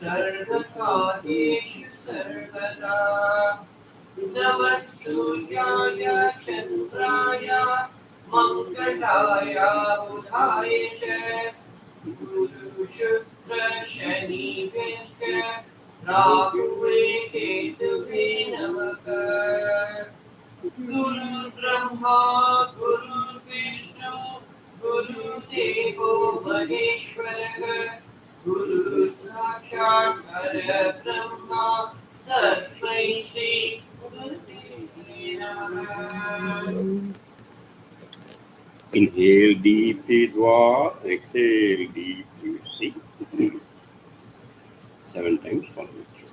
सर्वकार्येषु सर्वदा नमः सूर्याय चन्द्राय मङ्गलाय बुधाय च गुरु शुक्र शनिभ्यश्च राहुवे केतुवे नमः गुरुर्ब्रह्मा गुरुर्विष्णु गुरुदेवो महेश्वरः गुरु साक्षात् परब्रह्मा तस्मै श्री गुरुदेवे नमः. Inhale deeply, Dwa. Exhale deeply, see. 7 times, follow it through.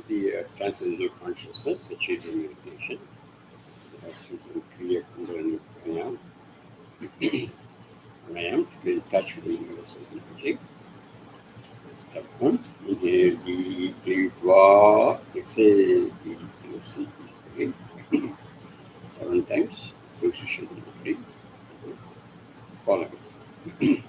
the transcendental consciousness, achieving meditation. Kriya, Pranayam, Pranayam, to get in touch with the universal energy. Step 1, inhale deeply, draw, exhale deeply, see, 7 times through Sushumna. Follow it.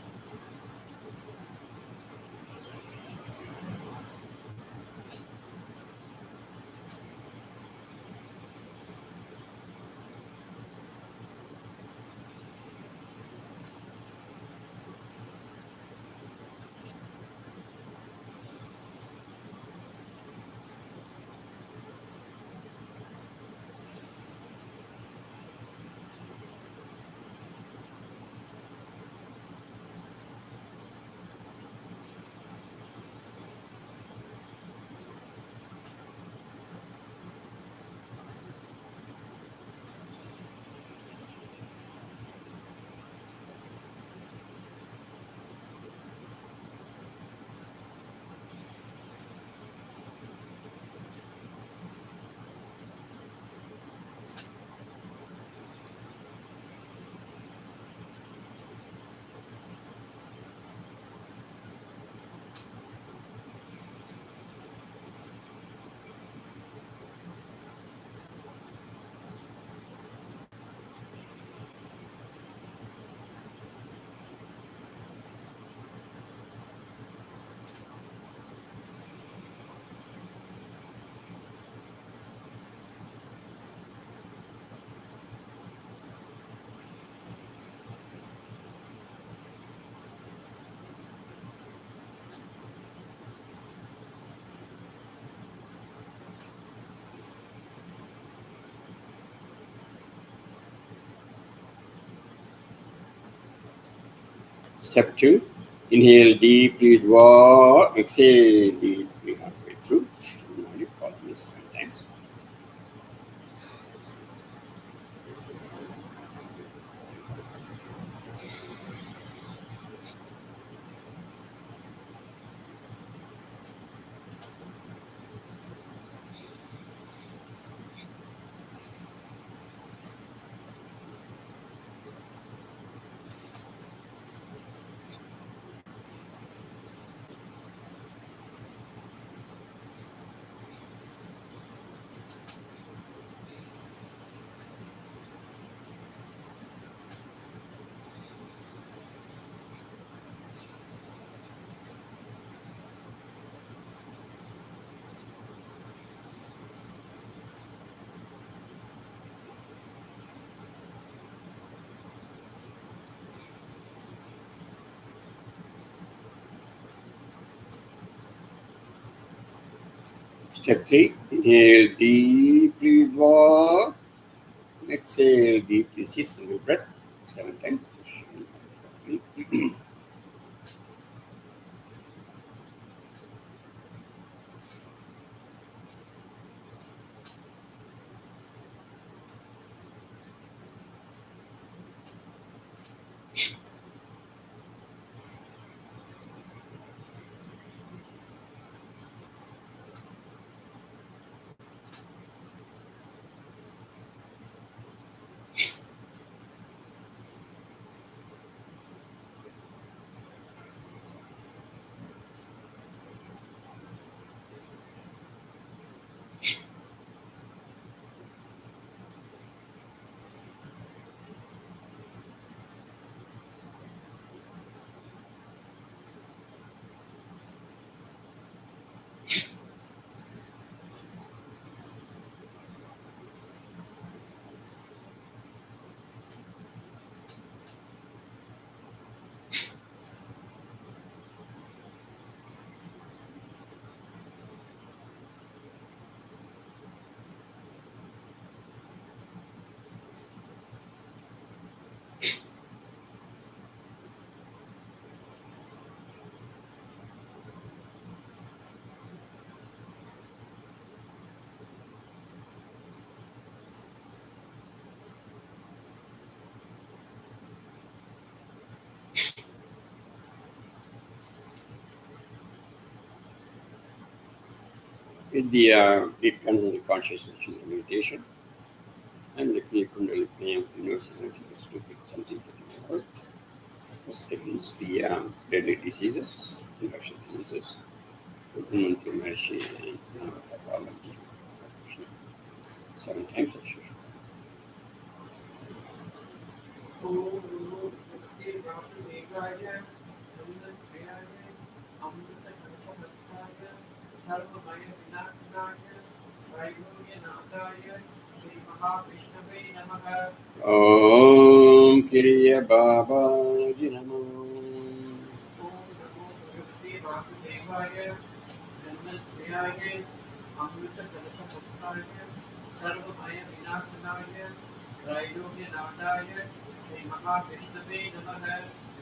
Step 2, inhale deeply, draw, exhale deeply halfway through. Now you follow me 7 times. Step 3, inhale deeply, draw, exhale deeply, see single breath 7 times. with the deep concentrated consciousness in the meditation and the Kriya Kundalini Pranayam universal energy is to pick something that you know. First against the deadly diseases, infectious diseases, Mantra Maharshi and Balaji. 7 times as usual. Om Kriya Babaji Namo.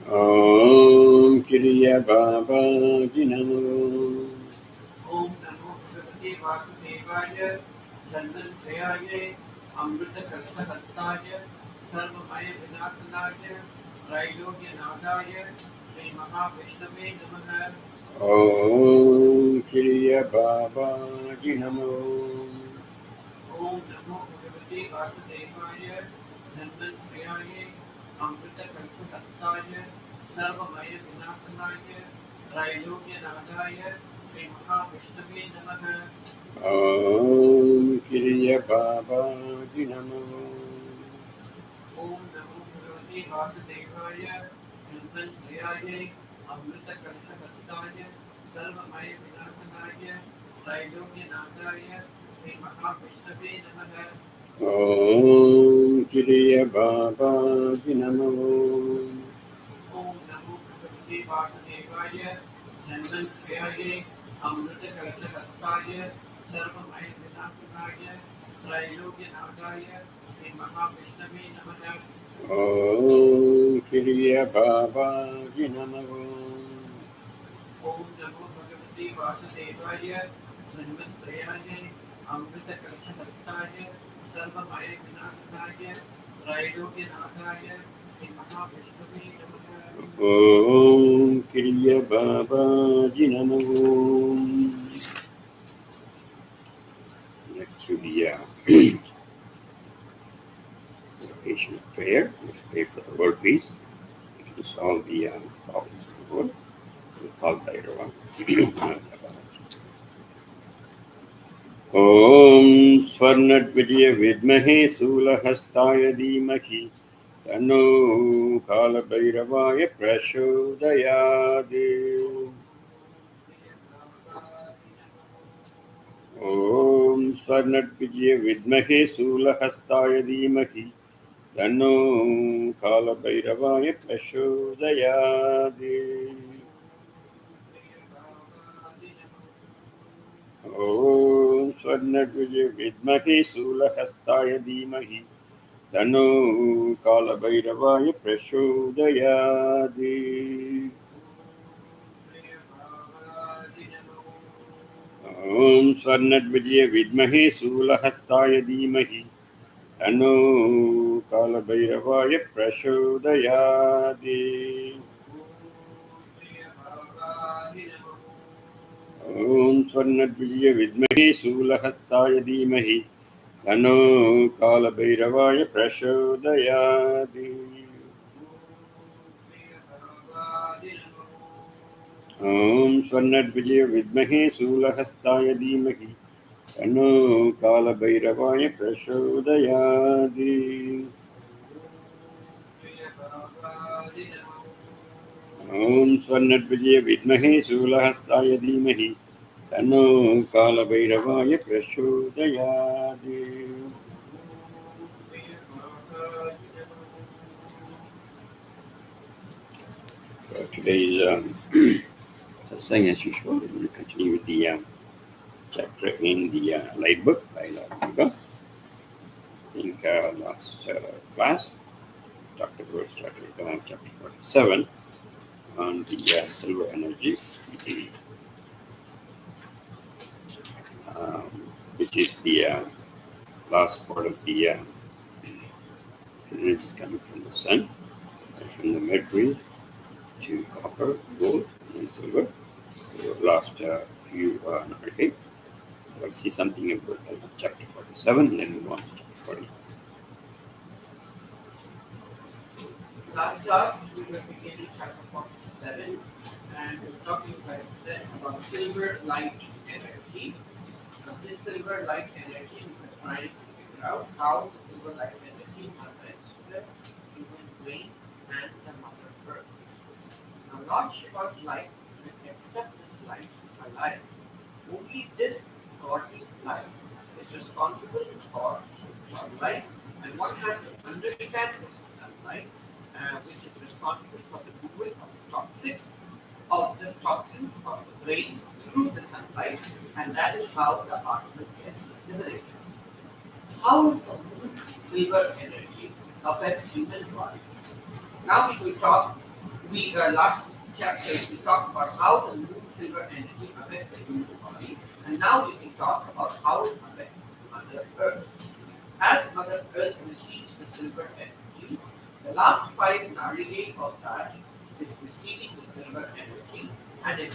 Om Kriya Babaji Namo. Om Namo Bhagavate Vasudevaya Dhanvantrayaya Amrita Kalpahastaya Sarvamaya Vinashanaya Trailogya Nadaya Sri Mahavishnave Namaha. Om Kriya Babaji Namo. Om Namo Bhagavate Vasudevaya Dhanvantrayaya Amrita Kalpahastaya Sarvamaya Vinashanaya Trailogya Nadaya Sri Mahavishnave Namaha. Om Kriya Babaji Namo. Om Namo Bhagavate Vasudevaya Dhanvantrayaya Amrita Kalpahastaya Sarvamaya Vinashanaya Trailogya Nadaya Sri Mahavishnave Namaha. Om Kriya Babaji Namo. Om Namo Bhagavate Vasudevaya Dhanvantrayaya Amrita Kalpahastaya Sarvamaya Vinashanaya Trailogya Nadaya Sri Mahavishnave Namaha. Om Kriya Babaji Namo. Om Namo Bhagavate Vasudevaya Dhanvantrayaya Amrita Kalpahastaya Sarvamaya Vinashanaya Trailogya Nadaya Sri Mahavishnave Namaha. Om Kriya Babaji Namo. Next to the meditation of prayer. Let's pray for the world peace. It is all the problems of the world. So we call later on. Om Swarnadvijaya Vidmahe Sulahastaya Dhimahi Tano Kalabhairavaya Prachodayade. Om Swarnadvijaya Vidmahe Sulahastaya Dhimahi Tano Kalabhairavaya Prachodayade. Om Swarnadvijaya Vidmahe Sulahastaya Dhimahi Tano Kalabhairavaya Prachodayade. Om Swarnadvijaya Vidmahe Sulahastaya Dhimahi Tano Kalabhairavaya Prachodayade. Om Swarnadvijaya Vidmahe Sulahastaya Dhimahi Tano Kalabhairavaya Prachodayade. Om Swarnadvijaya Vidmahe Sulahastaya Dhimahi Tano Kalabhairavaya Prachodayade. Om Swarnadvijaya Vidmahe Sulahastaya Dhimahi Tano Kalabhairavaya Prachodayade. Today's Sathsang as usual. We will continue with the chapter in the light book by Lord Muruga. I think last class talked about chapter 47 on the silver energy, which is the last part of the energies coming from the sun, from the mercury to copper, gold, and silver. So last few, we'll see something about chapter 47 and then move on to chapter 40. Last class, we were beginning chapter 47 and we were talking about silver light energy. So this silver light energy, we were trying to figure out how the silver light energy affects the human brain and the mother earth. Now, Lord Shiva's light will accept this light alive. Only this godly light is responsible for sunlight, and one has to understand this sunlight, which is responsible for the movement of the toxins of the brain through the sunlight, and that is how the Atma gets liberated. How is the movement of silver energy affects human body? Now we will talk. Last chapter we talked about how the moon silver energy affects the human body, and now we can talk about how it affects Mother Earth. As Mother Earth receives the silver energy, the last 5 narigate of that is receiving the silver energy, and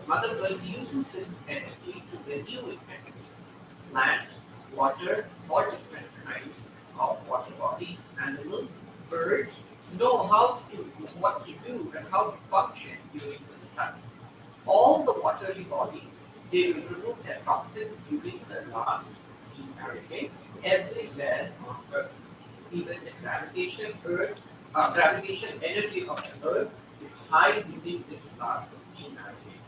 Mother Earth uses this energy to renew its energy. Land, water, all different kinds of water bodies, animals, birds know what to do and how to function during this time. All the watery bodies, they will remove their toxins during the last narigate everywhere on Earth. Even the gravitation energy of the Earth is high during this last 15 narigate.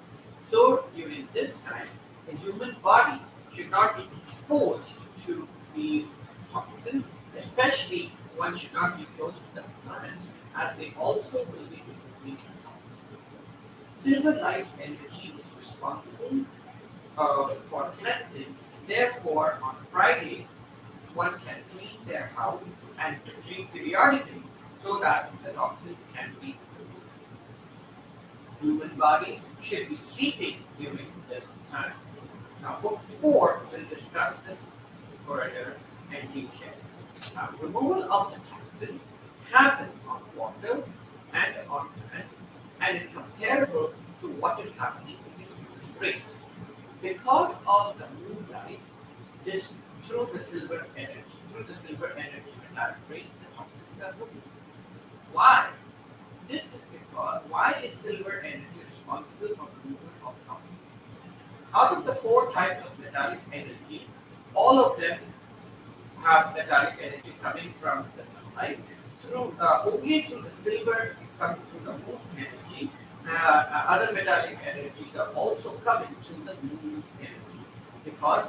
So during this time, the human body should not be exposed to these toxins, especially one should not be close to the plants, as they also will be removing toxins. Silver light energy is responsible for cleansing. Therefore, on Friday, one can clean their house and clean periodically so that the toxins can be removed. Human body should be sleeping during this time. Now, book 4 will discuss this further and detail. Now, removal of the toxins happens on water and on land, and is comparable to what is happening in the human brain. Because of the moonlight, this through the silver energy metallic brain, the toxins are removed. Why? This is because why is silver energy responsible for the movement of toxins? Out of the 4 types of metallic energy, all of them have metallic energy coming from the sunlight. Only through the silver it comes through the moon energy. Other metallic energies are also coming through the moon energy, because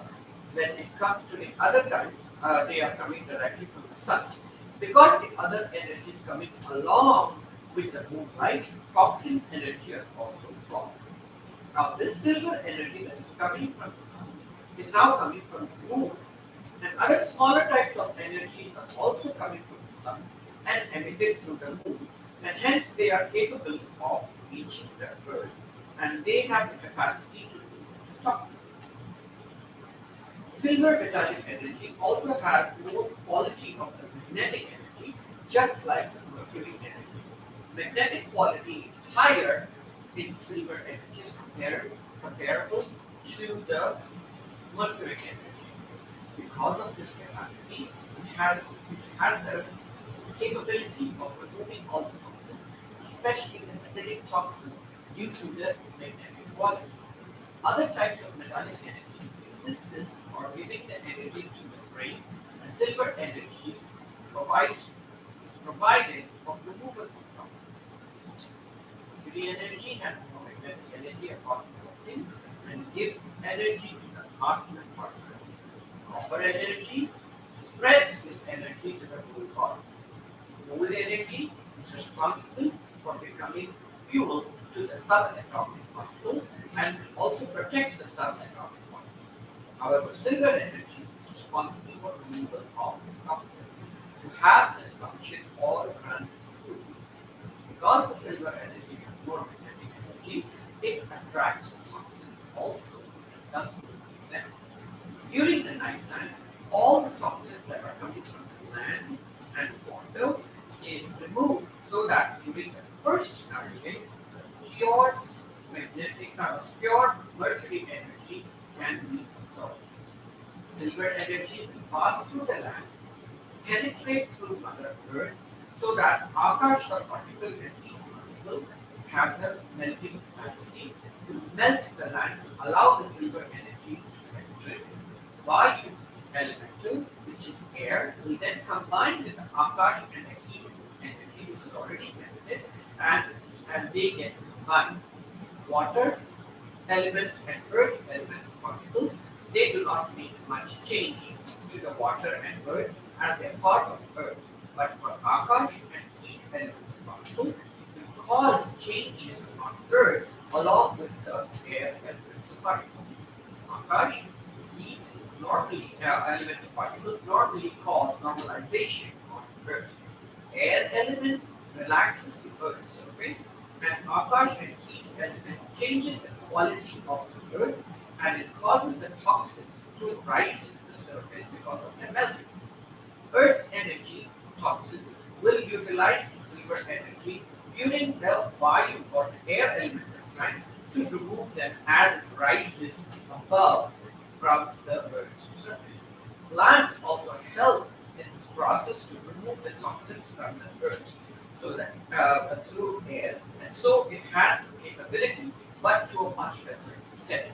when it comes to the other types, they are coming directly from the sun. Because the other energy is coming along with the moonlight, toxin energy are also formed. Now, this silver energy that is coming from the sun is now coming from the moon, and other smaller types of energy are also coming from the sun and emitted through the moon, and hence they are capable of reaching the earth, and they have the capacity to remove the toxins. Silver metallic energy also has more quality of the magnetic energy, just like the mercury energy. Magnetic quality is higher in silver energy comparable to the mercury energy. Because of this capacity, it has the capability of removing all the toxins, especially the acidic toxins, due to the magnetic quality. Other types of metallic energy uses this for giving the energy to the brain, and silver energy is provided for removal of toxins. Kriya energy has no magnetic energy apart from toxin and gives energy to the Atma particle. Copper energy spreads this energy to the whole body. Gold energy is responsible for becoming fuel to the subatomic particles and also protects the subatomic particles. However, silver energy is responsible for removal of toxins to have this function all around the cell. Because the silver energy has more magnetic energy, it attracts toxins also and thus removes them. During the night time, all the toxins that are coming from the land and water is removed, so that during the first narrowing, pure mercury energy can be penetrate through Mother Earth so that Akash or particle and heat particle have the melting capacity to melt the land to allow the silver energy to penetrate. Vayu elemental, which is air, will then combine with the Akash and the heat energy which is already melted, and they get combined. Water elements and earth elements particles, they do not make much change to the water and earth as they are part of earth. But for Akash and heat elements particles, will cause changes on earth along with the air elements particles. Akash, heat, normally elements particles normally cause normalization on earth. Air element relaxes the earth's surface, and Akash and heat element changes the quality of the earth, and it causes the toxins to rise to the surface because of their melting. Earth energy toxins will utilize the silver energy during the Vayu or the air element time to remove them as it rises above from the earth's surface. Plants also help in this process to remove the toxins from the earth so that through air, and so it has the capability, but to a much lesser extent.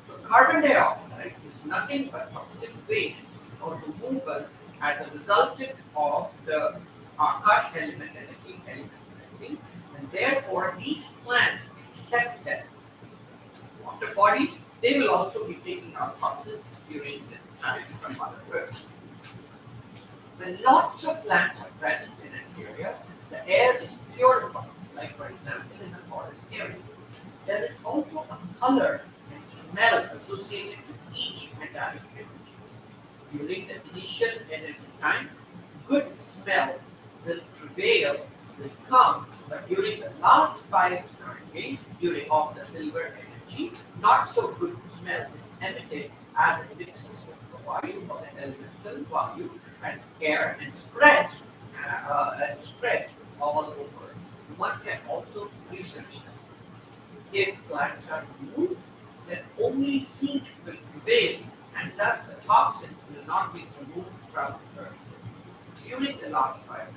So carbon dioxide is nothing but toxic waste or removal as a resultant of the Akash element and the heat element melting, and therefore these plants accept that. Water bodies, they will also be taking out toxins during this time from Mother Earth. When lots of plants are present in an area, the air is purified, like for example in the forest area. There is also a color and smell associated with each metallic energy. During the initial energy time, good smell will prevail, will come, but during the last 5 during of the silver energy, not so good smell is emitted as it mixes with the Vayu or the elemental Vayu and air and spreads all over. One can also research this. If plants are removed, then only heat will prevail, and thus the toxins will not be removed from the earth. During the last 5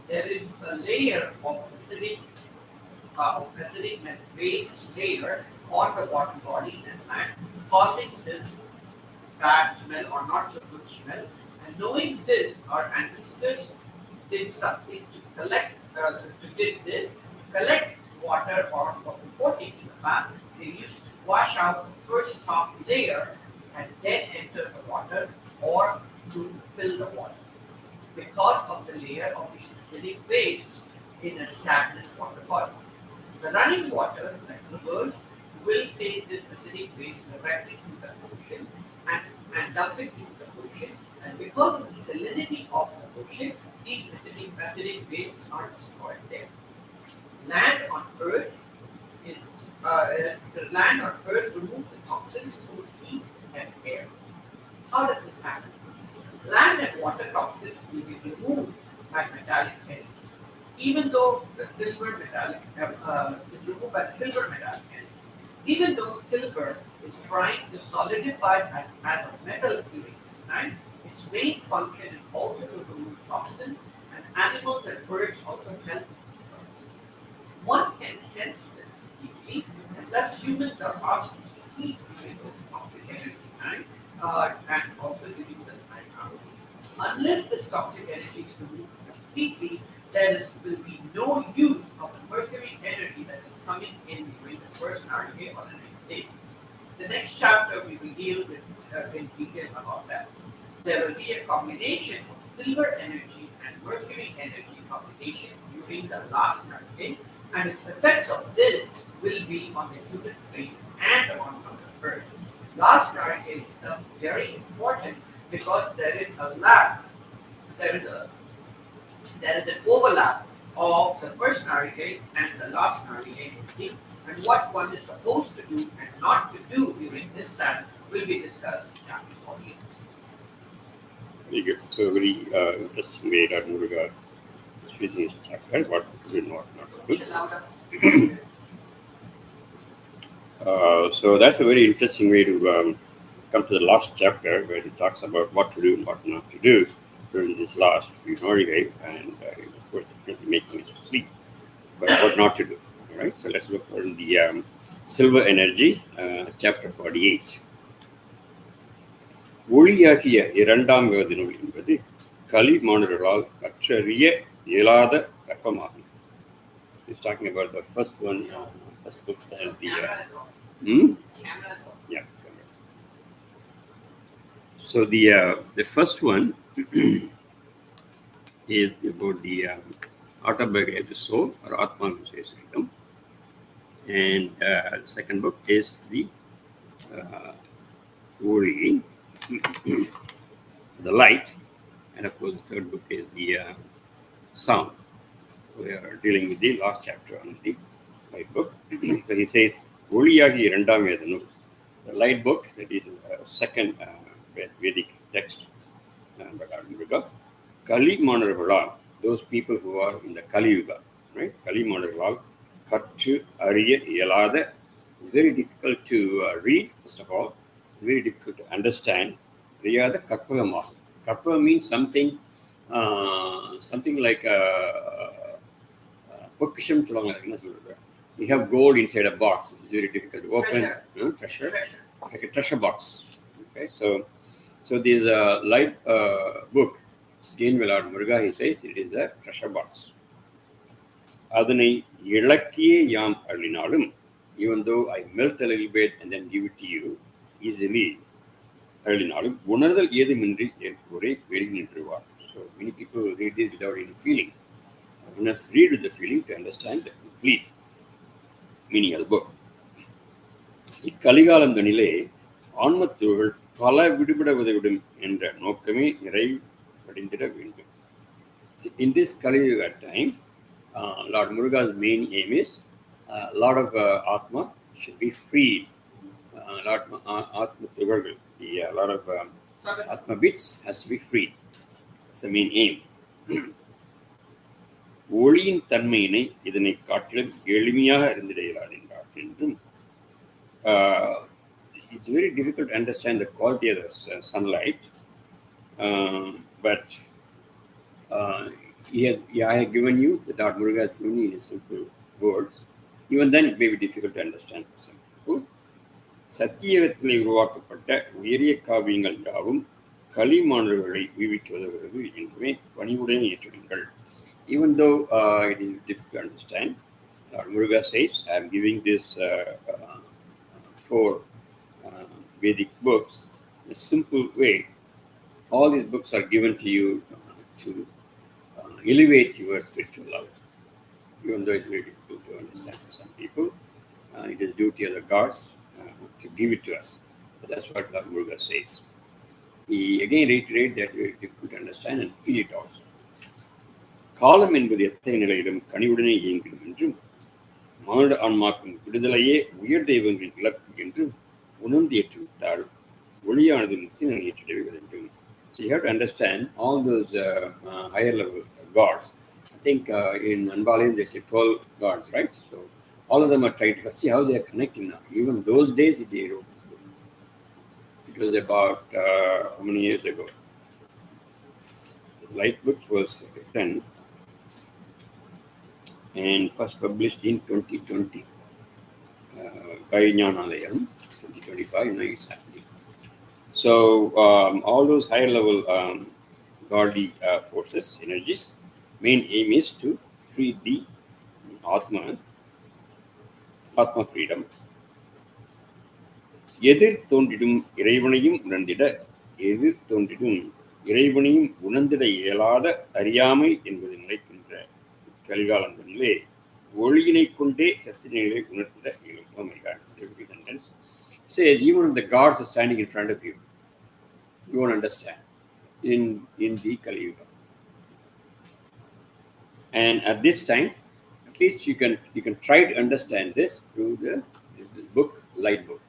there is a layer of acidic waste layer on the water body and land, causing this bad smell or not so good smell. And knowing this, our ancestors did something to collect water, or before taking a bath, they used to wash out the first top layer and then enter the water or to fill the water. Because of the layer of these acidic wastes in a stagnant water body. The running water, like rivers, will take this acidic waste directly to the ocean and dump it into the ocean. And because of the salinity of the ocean, these acidic wastes are destroyed there. Land on Earth is the land on Earth removes the toxins through heat and air. How does this happen? Land and water toxins will be removed by metallic energy. Even though the silver metallic is removed by the silver metallic energy, even though silver is trying to solidify as a metal during this time, its main function is also to remove toxins, and animals and birds also help in this process. One can sense this deeply, and thus humans are asked to sleep during this toxic energy time and also during this night hours. Unless this toxic energy is removed completely, will be no use of the mercury energy that is coming in during the first hour day or the next day. The next chapter we will deal with in detail about that. There will be a combination of silver energy and mercury energy combination during the last day, and its effects of this will be on the human brain and on the earth. Last day is thus very important because there is a lag, there is an overlap of the first narrative and the last narrative, and what one is supposed to do and not to do during this time will be discussed in chapter 14. Very good. So very interesting way that Muruga is using his chapter, what to do and what not to do. So that's a very interesting way to come to the last chapter where he talks about what to do and what not to do. during this last few Norigai, and of course, definitely making us sleep, but what not to do. All right, so let's look at the Silver Energy, chapter 48. ஒளியாகிய இரண்டாம் வேத நூல் என்பது கலி மாணவர்களால் கற்றறிய இயலாத கற்பமாகும். He's talking about the first one, first book, yeah. So the first one is about the autobiography of the soul, or Atma Visheshitam, and the second book is the Uri, the light, and of course the third book is the sound. So we are dealing with the last chapter on the light book. So he says, "Oliyagi இரண்டாம் வேத நூல்." The light book, that is second Vedic text by Lord Muruga. Kali மாணவர்களால், those people who are in the Kali Yuga, right? Kali மாணவர்களால் கற்று அறிய இயலாத. It's very difficult to read, first of all. Very difficult to understand. Riyada Kapavamaha. Kapava means something like a Pokisham Tulanga. We have gold inside a box, which is very difficult to open. Treasure. Like a treasure box. Okay, so this light book, again by Lord Muruga, he says it is a treasure box. Adhanai Ilakkiye Yam Arlinalum, even though I melt a little bit and then give it to you easily. Arlinalum, Unadal Yediminri Ore very நின்றுவார். So many people read this without any feeling. We must read with the feeling to understand the complete meaning of the book. இக்கலிகாலந்தனிலே ஆன்மத்துகள் பல விடுபட உதவிடும் என்ற நோக்கமே நிறைவடைந்திட வேண்டும். In this Kali Yuga time, Lord Muruga's main aim is a lot of Atma should be freed. Atma Tuvargal, a lot of Atma bits has to be freed. That's the main aim. ஒளியின் தன்மையினை இதனை காட்டிலும் எளிமையாக இருந்திட இயலாது என்றும் it's very difficult to understand the quality of the sunlight, but I have given you, without Muruga has given you in simple words. Even then, it may be difficult to understand for some people. சத்தியத்திலே உருவாக்கப்பட்ட உயரிய காவியங்கள் யாவும் களிமாணவர்களை விவிக்க உதவுகிறது என்றுமே பணிவுடன் ஏற்றுங்கள். Even though it is difficult to understand, Lord Muruga says, I am giving this 4 Vedic books in a simple way. All these books are given to you to elevate your spiritual love. Even though it's very difficult to understand for some people, it is duty of the gods to give it to us. But that's what Lord Muruga says. He again reiterates that it's very difficult to understand and feel it also. காலம் என்பது எத்தகைய நிலையிலும் கனிவுடனே இயங்கிடும் என்றும் மானுட ஆன்மாக்கும் விடுதலையே உயர் தெய்வங்களின் இலக்கு என்றும் உணர்ந்து ஏற்றுவிட்டால் ஒளியானது முக்தி ஏற்றிடவே வேண்டும். So you have to understand all those higher level gods. I think in Anbalayam they say 12 gods, right? So all of them are trying to see how they are connecting now. Even those days they wrote this book. It was about how many years ago? The light book was written and first published in 2020 by Gnanalayam. 2025, now it's happening. So all those higher level godly forces, energies, main aim is to free the Atma freedom. எதிர் தோன்றிடும் இறைவனையும் உணர்ந்திட இயலாத அறியாமை என்பது நிலைக்கின்ற கலிகாலங்களிலே ஒளியினை கொண்டே சத்தியங்களை உணர்த்திட இயலும். Oh my God, every sentence says even if the gods are standing in front of you, you won't understand in the Kali Yuga. And at this time, at least you can try to understand this through this book, light book.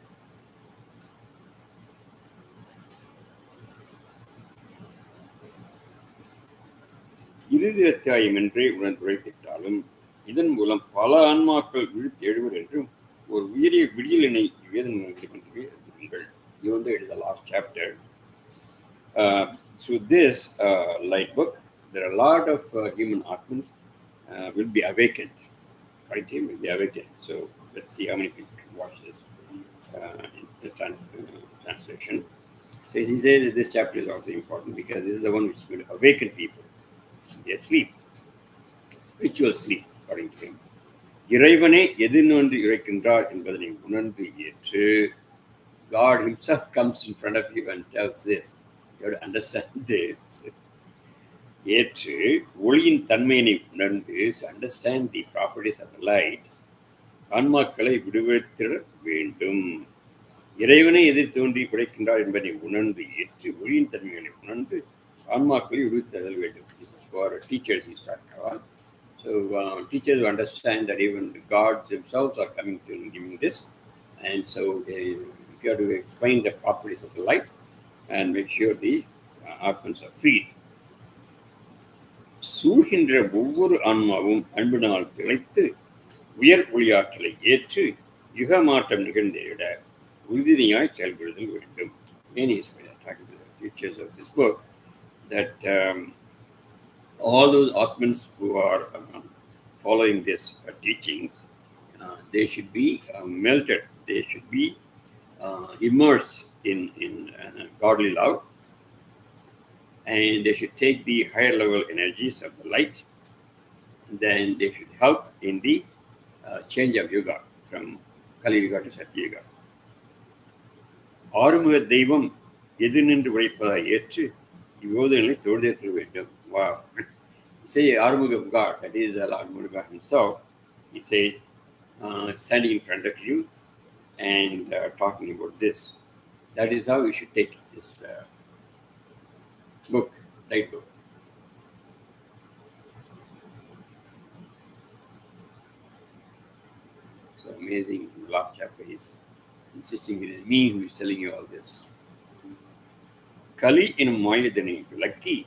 இறுதி அத்தியாயம் என்றே உரைத்திட்டாலும் இதன் மூலம் பல ஆன்மாக்கள் விழித்து எழுவர் என்றும் ஒரு உயரிய விடியலினை வேதனை கொண்டு அறிவிங்கள். Even though it is the last chapter, through this light book, there are a lot of human Atmans will be awakened. Right? Will be awakened. So let's see how many people can watch this in the translation. So he says that this chapter is also important because this is the one which will awaken people. They sleep, spiritual sleep, according to him. இறைவனே எதிர்நோன்று இறைக்கின்றார் என்பதனை உணர்ந்து ஏற்று, God himself comes in front of you and tells this. You have to understand this. ஏற்று ஒளியின் தன்மையினை உணர்ந்து, so understand the properties of the light, ஆன்மாக்களை விடுவித்திட வேண்டும். இறைவனை எதிர் தோன்றி படைக்கின்றார் என்பதை உணர்ந்து ஏற்று ஒளியின் தன்மைகளை உணர்ந்து ஆன்மாக்களை விடுவித்தல் வேண்டும். This is for teachers he started about. So teachers will understand that even the gods themselves are coming to giving this, and so you have to explain the properties of the light and make sure the Atmans are freed. சூழ்கின்ற ஒவ்வொரு ஆன்மாவும் அன்பினால் திளைத்து உயர் ஒளியாற்றலை ஏற்று யுக மாற்றம் நிகழ்ந்திட உறுதியாய் செயல்படுதல் வேண்டும். Again, he's talking to the teachers of this book that all those Atmans who are following this teachings, they should be melted. They should be immersed in godly love, and they should take the higher level energies of the light. Then they should help in the change of yuga from Kali Yuga to Satya Yuga. ஆறுமுக தெய்வம் எது நின்று உழைப்பதை ஏற்று இவ்வோதங்களை தொழுதேற்ற வேண்டும். Wow. Say Arumugam God, that is Lord Muruga himself, he says, standing in front of you and talking about this. That is how we should take this book, light book. So amazing. The last chapter is insisting it is me who is telling you all this. Kali in Mayadani, lucky.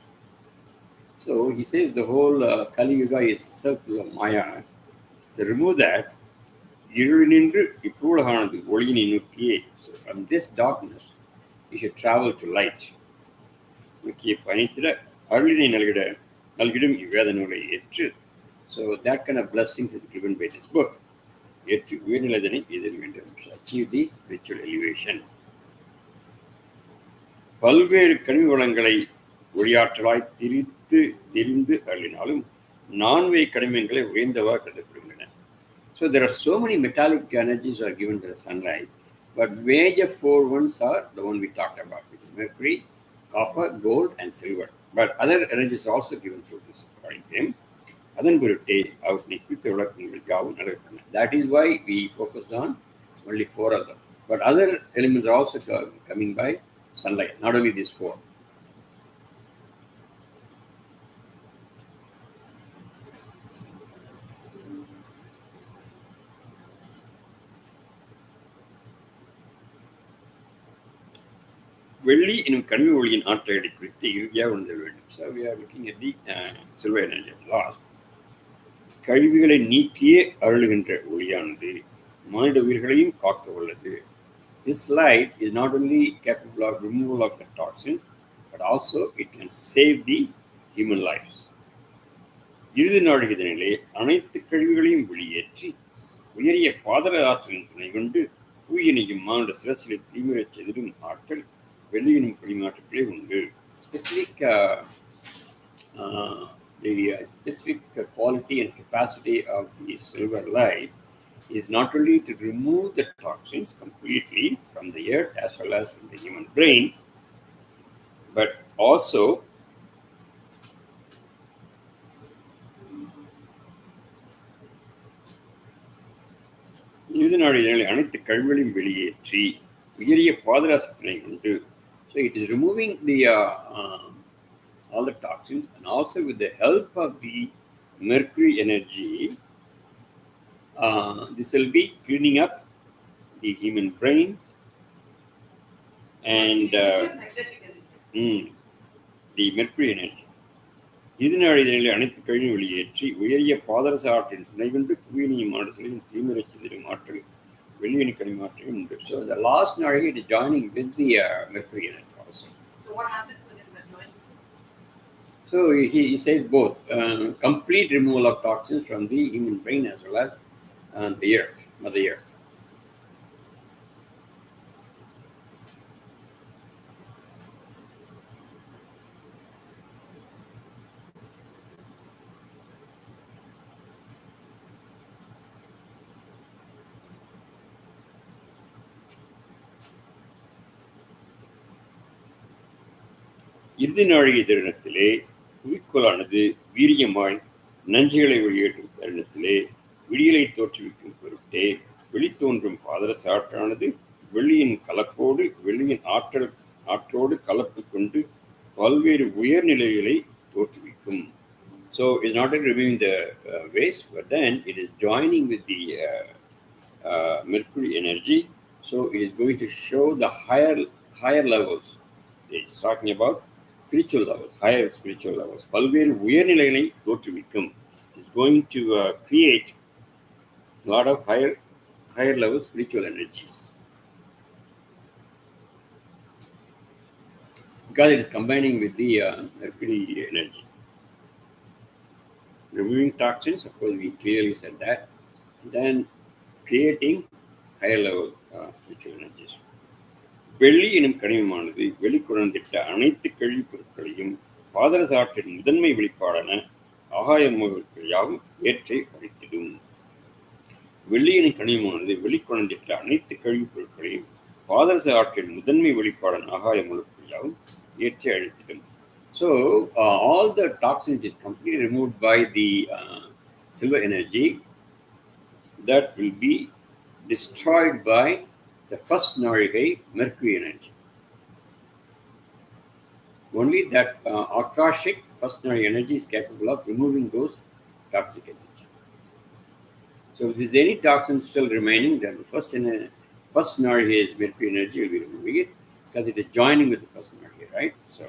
So he says the whole Kali Yuga is self Maya. So remove that. இருளினின்று இப்பூலகானது ஒளியினை நோக்கியே. So from this darkness, you should travel to light. நோக்கிய பணித்திட அருளினை நல்கிடும் இவ்வேத நூலை ஏற்று. So that kind of blessings is given by this book. ஏற்று உயர்நிலைதனை எதிர் வேண்டும். So achieve this spiritual elevation. பல்வேறு கனிம வளங்களை ஒளியாற்றலாய் தெரிந்து அருளினாலும் நான்வை கனிமங்களை உயர்ந்தவா கருதப்படுகின்றன. So there are so many metallic energies are given to the sunlight, but major four ones are the one we talked about, which is mercury, copper, gold, and silver. But other energies are also given through this, according to him. That is why we focused on only four of them. But other elements are also coming by sunlight, not only these four. வெள்ளி எனும் கனிம ஒளியின் ஆற்றலை குறித்து இறுதியாக உணர வேண்டும். So we are looking at the silver energy last. கழிவுகளை நீக்கியே அருளுகின்ற ஒளியானது மானிட உயிர்களையும் காக்க உள்ளது. This light is not only capable of removal of the toxins, but also it can save the human lives. இறுதி நாடுகளிலே அனைத்து கழிவுகளையும் வெளியேற்றி உயரிய பாதர ஆற்றலின் துணை கொண்டு பூயினையும் மானிட சிரசிலை தீவிரச் செதிரும் ஆற்றல் வெள்ளியினும் பரிமாற்றங்களே உண்டு. The specific quality and capacity of the silver light is not only to remove the toxins completely from the earth as well as from the human brain, but also அனைத்து கழிவுகளையும் வெளியேற்றி உயரிய பாதராசத்தினை உண்டு. So it is removing the all the toxins, and also with the help of the mercury energy, this will be cleaning up the human brain and the mercury energy. இதனாலே அனைத்து கழிவுகளையும் வெளியேற்றி உயரிய பாதரச ஆற்றின் துணை கொண்டு புவியினையும் மாடசலையும் தீமிரச் சிதறும் ஆற்றல் வெளியினை கனிமாற்றம் உண்டு. So the last nadi is joining with the mercury energy also. So what happens when it joins So he says both complete removal of toxins from the human brain as well as the earth, Mother Earth. இறுதி நாழிகை தருணத்திலே புவிக்கோளானது வீரியமாய் நஞ்சுகளை வெளியேற்றும் தருணத்திலே விடியலை தோற்றுவிக்கும் பொருட்டே வெளித்தோன்றும் பாதரச ஆற்றானது வெள்ளியின் கலப்போடு வெள்ளியின் ஆற்றோடு கலப்பு கொண்டு பல்வேறு உயர்நிலைகளை தோற்றுவிக்கும். So it's not removing the waste, but then it is joining with the mercury energy. So it is going to show the higher levels. It's talking about spiritual levels, higher spiritual levels. பல்வேறு உயர்நிலைகளை தோற்றுவிக்கும். It's going to create a lot of higher level spiritual energies. Because it is combining with the mercury energy. Removing toxins, of course, we clearly said that. Then creating higher level spiritual energies. வெள்ளி எனும் கனிமமானது வெளிக்கொணர்ந்திட்ட அனைத்து கழிவுப் பொருட்களையும் பாதரச ஆற்றின் முதன்மை வெளிப்பாடான ஆகாய மூலங்கள் யாவும் ஏற்றை அழித்திடும். வெள்ளி எனும் கனிமமானது வெளிக்கொணர்ந்திட்ட அனைத்து கழிவுப் பொருட்களையும் பாதரச ஆற்றின் முதன்மை வெளிப்பாடான ஆகாய மூலங்கள் யாவும் ஏற்றை அழித்திடும். So all the toxins is completely removed by the silver energy that will be destroyed by the first Narigai mercury energy. Only that Akashic first Narigai energy is capable of removing those toxic energy. So if there is any toxin still remaining, then the first Narigai's mercury energy will be removing it because it is joining with the first Narigai, right? So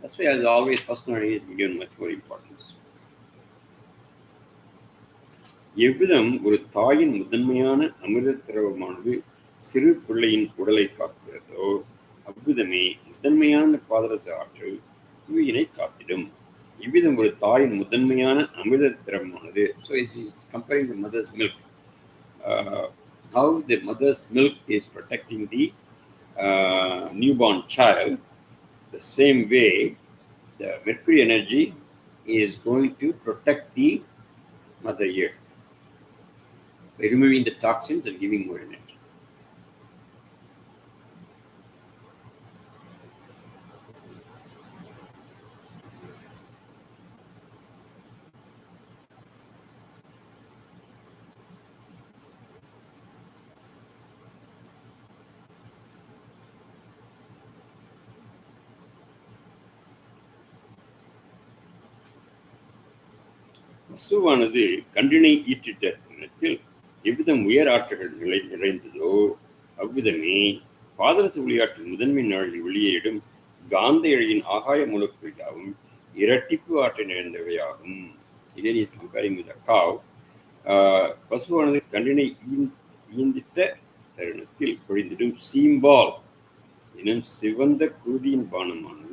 that's why, as always, first Narigai is given much more importance. எவ்விதம் ஒரு தாயின் முதன்மையான அமிர்த திரவமானது சிறு பிள்ளையின் உடலை காக்கிறதோ அவ்விதமே முதன்மையான பாதரச ஆற்றல் புவியினை காத்திடும். இவ்விதம் ஒரு தாயின் முதன்மையான அமிர்த திரவமானது, so it is comparing the mother's milk, how the mother's milk is protecting the newborn child. The same way the mercury energy is going to protect the Mother Earth by removing the toxins and giving more energy. வசுவானது கன்றினை ஈற்றிட்ட தருணத்தில் எவ்விதம் உயர் ஆற்றல்கள் நிறைந்ததோ அவ்விதமே பாதரச ஒளியாற்றின் முதன்மை நாளில் வெளியேறிடும் காந்த இழையின் ஆகாய மூலக்கூறுகள் யாவும் இரட்டிப்பு ஆற்றல் நிறைந்தவையாகும். Again is comparing with a cow. பசுவானது கன்றினை ஈந்திட்ட தருணத்தில் பொழிந்திடும் சீம்பால் எனும் சிவந்த குருதியின் பானமானது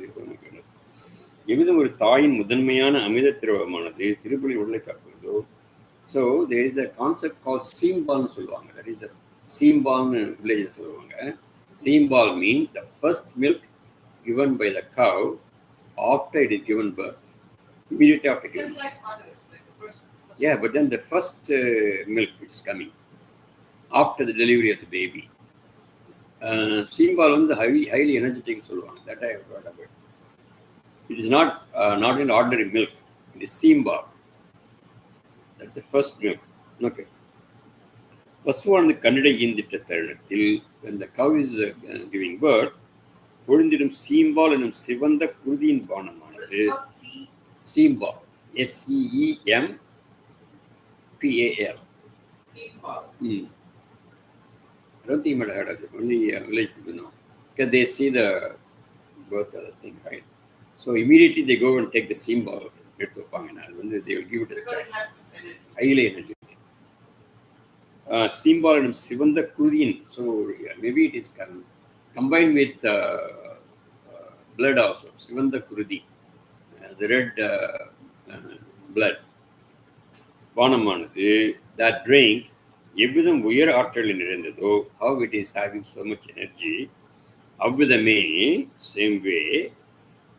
எவ்விதம் ஒரு தாயின் முதன்மையான அமிர்த திரவமானது சிறுபுலி உடலை காக்கிறதோ. So there is a concept call சீம்பால்னு சொல்லுவாங்க. தட் இஸ் த சீம்பால்னு வில்லேஜில் சொல்லுவாங்க. சீம்பால் mean the first milk given by the cow after it is given birth. Immediately after giving birth. Yeah, but then the first milk which is coming after the delivery of the baby. Seimbal வந்து highly energetic சொல்லுவாங்க. That I have heard about. It is not an ordinary milk. It is seimbal. That's the first milk. Okay. பசுவானது கன்னிடை ஈந்திட்ட தருணத்தில் when the cow is giving birth பொழிந்திடும் சீம்பால் எனும் சிவந்த குருதியின் பானமானது சீம்பால் SEEMPAL. I don't think you might have heard of it. Only village people know. Because they see the birth of the thing, right? So immediately they go and take the seimbal. They will give it to the child. Highly energetic. Seimbal and Sivanda Kurin. So maybe it is combined with blood also, Sivanda Kurudi, the red blood. பானமானது, that drink, எவ்விதம் உயர் ஆற்றலில் நிறைந்ததோ, how it is having so much energy, அவ்விதமே, same way,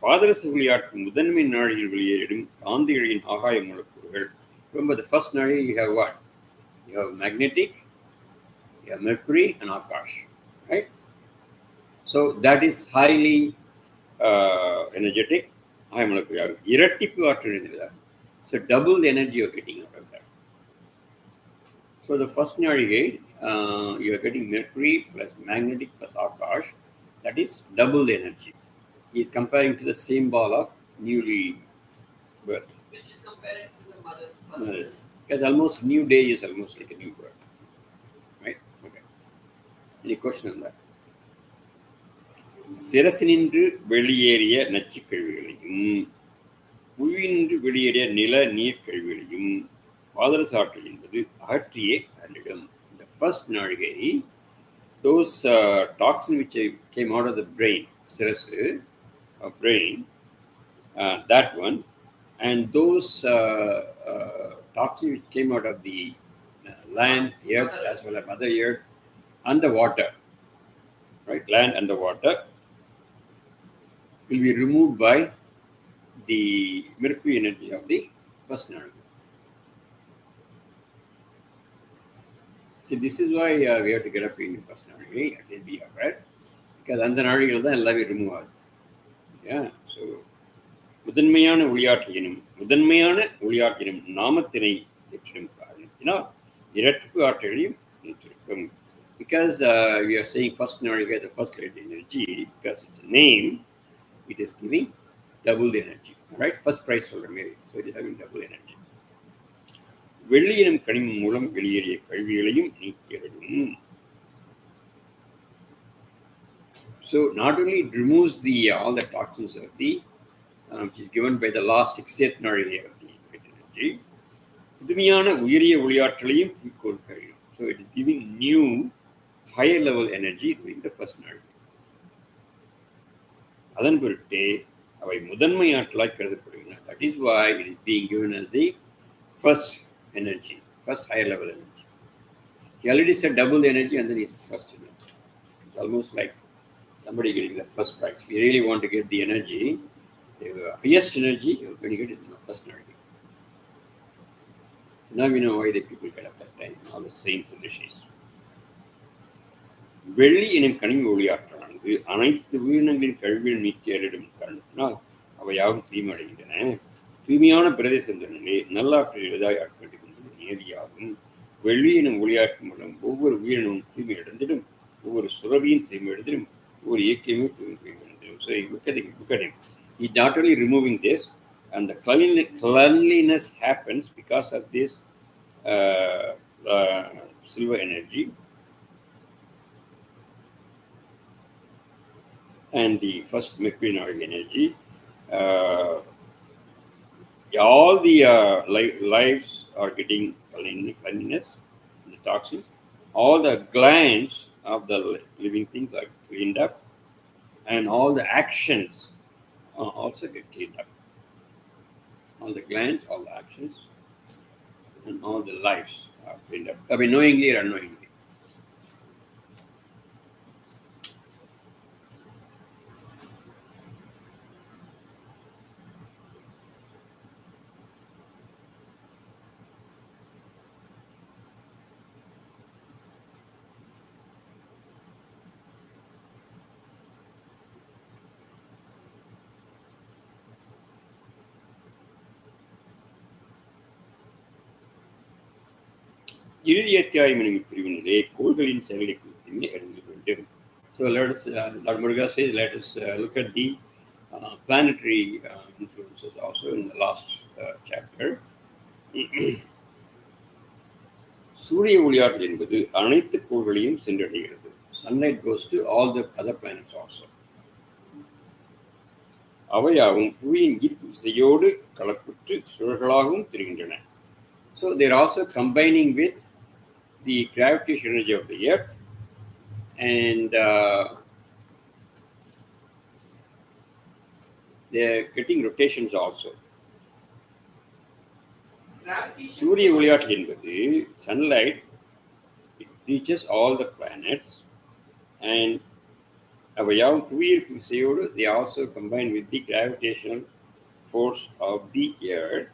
பாதரச ஒளியாற்றும் முதன்மை நாழியில் வெளியேறும் காந்திகளின் ஆகாய மூலக்கூறுகள். Remember the first நாழி, you have what? You have magnetic, you have mercury and akash, right? So that is highly energetic. ஆகாய மூலக்கூறு இரட்டிப்பு ஆற்றல் நிறைந்தது. So double the energy you're getting out of that. So the first Narigay, you are getting mercury plus magnetic plus akash. That is double the energy. He is comparing to the same ball of newly birth. Which is compared to the mother's first. Yes. Because almost new day is almost like a new birth. Right? Okay. Any question on that? சிரசினின்று வெளியேறிய நச்சுக் கழிவுகளையும் புவியின்று வெளியேறிய நில நீர் கழிவுகளையும் பாதரச ஆற்றல் என்பது அகற்றியே அருளிடும். The first நாழிகை, those toxins which came out of the brain, sirasu, brain, that one, and those toxins which came out of the land, earth, as well as mother earth, and the water, right? Land and the water will be removed by the mercury energy of the first narigay. So this is why we have to get up in the first narigay, at least be aware, because அந்த நாழிகள் தான் எல்லாமே remove ஆகுது. Yeah, so முதன்மையான ஒளியாற்றினும் நாமத்தினை ஏற்றிடும் காரணத்தினால் இரட்டிப்பு ஆற்றலையும் ஏற்றிருக்கும். Because we are saying first narigay, the first energy, because it's a name, it is giving double the energy, right? First price for the Mary, so it is having double energy. வெள்ளியினம் கனிமம் மூலம் வெளியேறிய கழிவுகளையும் நீக்கிடும். So not only it removes all the toxins of the which is given by the last 60th narigay of the energy, புதுமையான உயரிய ஒளியாற்றலையும் தூக்கோல் கழியும். So it is giving new higher level energy during the first narigay. அதன் பொருட்டே அவை முதன்மை ஆற்றலாய் கருதப்படுகின்றன. That is why it is being given as the first energy, first higher level energy. He already said double the energy and then it's first energy. It's almost like somebody getting the first prize. If you really want to get the energy, the highest energy, you're going to get it in the first energy. So now we know why the people get up that time, all the saints and rishis. வெள்ளி எனும் கனிம ஒளியாற்றலானது அனைத்து உயிரினங்களின் கழிவுகள் நீக்கியறிடும் காரணத்தினால் அவை யாவும் தீமையடைகின்றன. தூய்மையான பிரதேசம் தன்னிலே நல்லாற்றல் எளிதாய் ஆட்கொண்டு கொண்டது நேதியாகும். வெள்ளி எனும் ஒளியாற்றும் மூலம் ஒவ்வொரு உயிரினமும் தூய்மையடைந்திடும், ஒவ்வொரு சுரபியும் தூய்மையடைந்திடும், ஒவ்வொரு இயக்கியமே தூய்மையடைந்திடும். So look at him. He's not only removing this, and the cleanliness happens because of this silver energy. And the first mercury energy, all the lives are getting cleanliness, the toxins. All the glands of the living things are cleaned up, and all the actions also get cleaned up. All the glands, all the actions, and all the lives are cleaned up. I mean, knowingly or unknowingly. இறுதி அத்தியாயம் எனும் பிரிவினிலே கோள்களின் செயலை குறித்துமே அறிந்து வேண்டும். So Lord Muruga says, let us look at the planetary influences also in the last chapter. சூரிய ஒளியாற்றல் என்பது அனைத்து கோள்களையும் சென்றடைகிறது. Sunlight goes to all the other planets also. அவையாவும் புவியின் ஈர்ப்பு விசையோடு கலப்புற்று சுழல்களாகவும் திரிகின்றன. So they are also combining with the gravitational energy of the earth and they're getting rotations also. Gravitation. சூரிய ஒளியாற்றல் என்பது sunlight, it reaches all the planets, and அவையாவும் புவியீர்ப்பு விசையோடு they also combine with the gravitational force of the earth.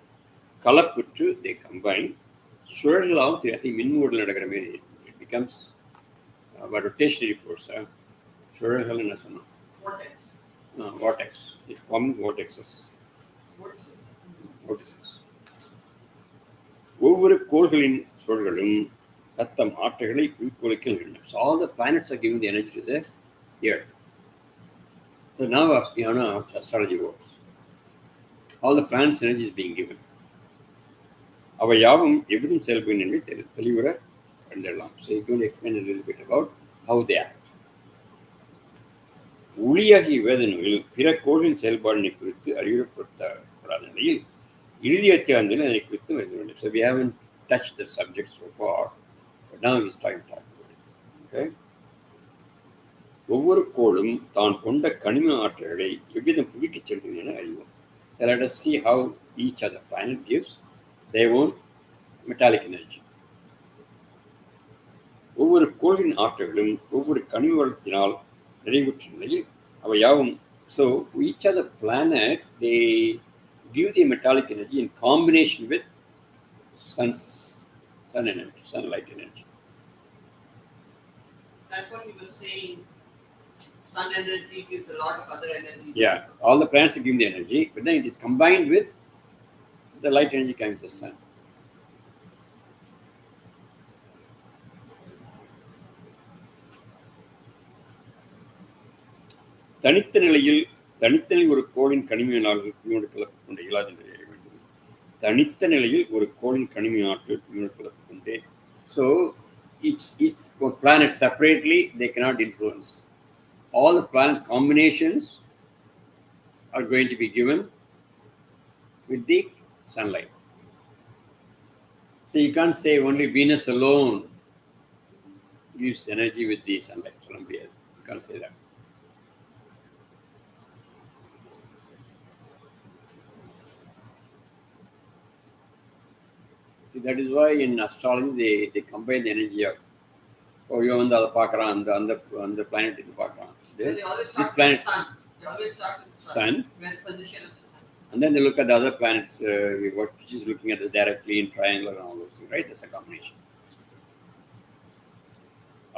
கலப்புற்று they combine. சுழலாவும் I think மின்மூடல் நடக்கிற மாதிரி it becomes rotationary force. சுழல்கள் என்ன சொன்னோம்? Vortex. Vortex. It forms vortexes. Vortices. ஒவ்வொரு கோள்களின் சுழல்களும் தத்தம் ஆற்றல்களை உட்கொள்கின்றன. So all the planets are giving the energy to the earth. So now astrology works. All the planets' energy is being given. அவை யாவும் எவ்விதம் செயல்படும் என்று தெளிவுற கண்டெல்லாம். So he's going to explain a little bit about how they act. ஒளியாகிய வேத நூலில் பிற கோள்களின் செயல்பாடினை குறித்து அறிவுறுத்தப்படாத நிலையில் இறுதி அத்தியாயத்தில் அதனை குறித்து வருது. So we haven't touched the subject so far, but now he's trying to talk about it. Okay? ஒவ்வொரு கோளும் தான் கொண்ட கனிம ஆற்றல்களை எவ்விதம் புவிட்டுச் செல்கிறது என அறிவோம். So let us see how each other planet gives their own metallic energy. ஒவ்வொரு கோளின் ஆற்றல்களும் ஒவ்வொரு கனிம வளத்தினால் நிறைவுற்ற நிலையில் அவை யாவும். So each other planet they give the metallic energy in combination with sun energy, sunlight energy. That's what he was saying. Sun energy gives a lot of other energy. Yeah, all the planets give the energy, but then it is combined with the light energy coming from the sun. தனித்த நிலையில் ஒரு கோளின் கனிமையினால் கலப்பு கொண்ட இயலாத நிலையை வேண்டும். தனித்த நிலையில் ஒரு கோளின் கனிமை ஆற்றல் கலப்பு கொண்டே. So each planet separately they cannot influence. All the planet combinations are going to be given with the sunlight. So you can't say only Venus alone gives energy with the sunlight. You can't say that. See, that is why in astrology they combine the energy of இவன் வந்து அதை பார்க்குறான், அந்த planet இது பார்க்குறான். This planet, they always start with sun. Where the position of the sun. And then they look at the other planets, which is looking at the directly in triangle and all those things, right? That's a combination.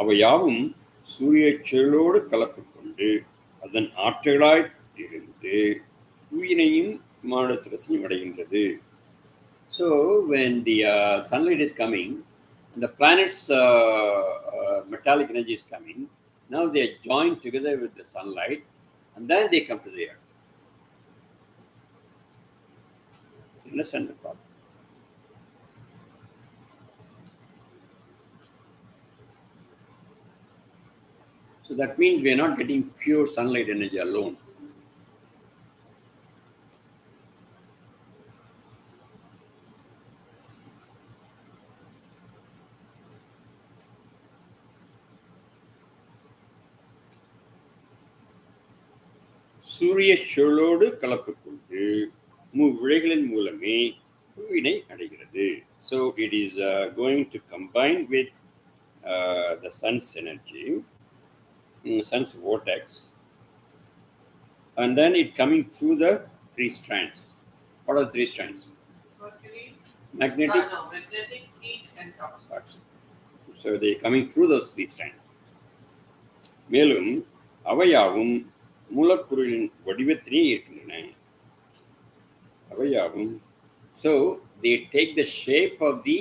அவை யாவும் சூரிய சுழலோடு கலப்பு கொண்டு அதன் ஆற்றலாய் திரிந்து புவியினையும் விமான சிரசையும் அடைகின்றது. So when the sunlight is coming, and the planet's metallic energy is coming, now they are joined together with the sunlight, and then they come to the earth. You understand the problem? So that means we are not getting pure sunlight energy alone. சூரிய சுழலோடு கலப்பு கொண்டு விளைகளின் மூலமே புவியினை அடைகிறது. So it is going to combine with the sun's energy, sun's vortex, and then it coming through the three strands. What are the three strands? Mercury, Magnetic, magnetic, heat, and toxic. So they coming through those three strands. மேலும் அவையாவும் மூலக்கூறுகளின் வடிவத்திலே இருக்கின்றன. அவையாவும். So they take the shape of the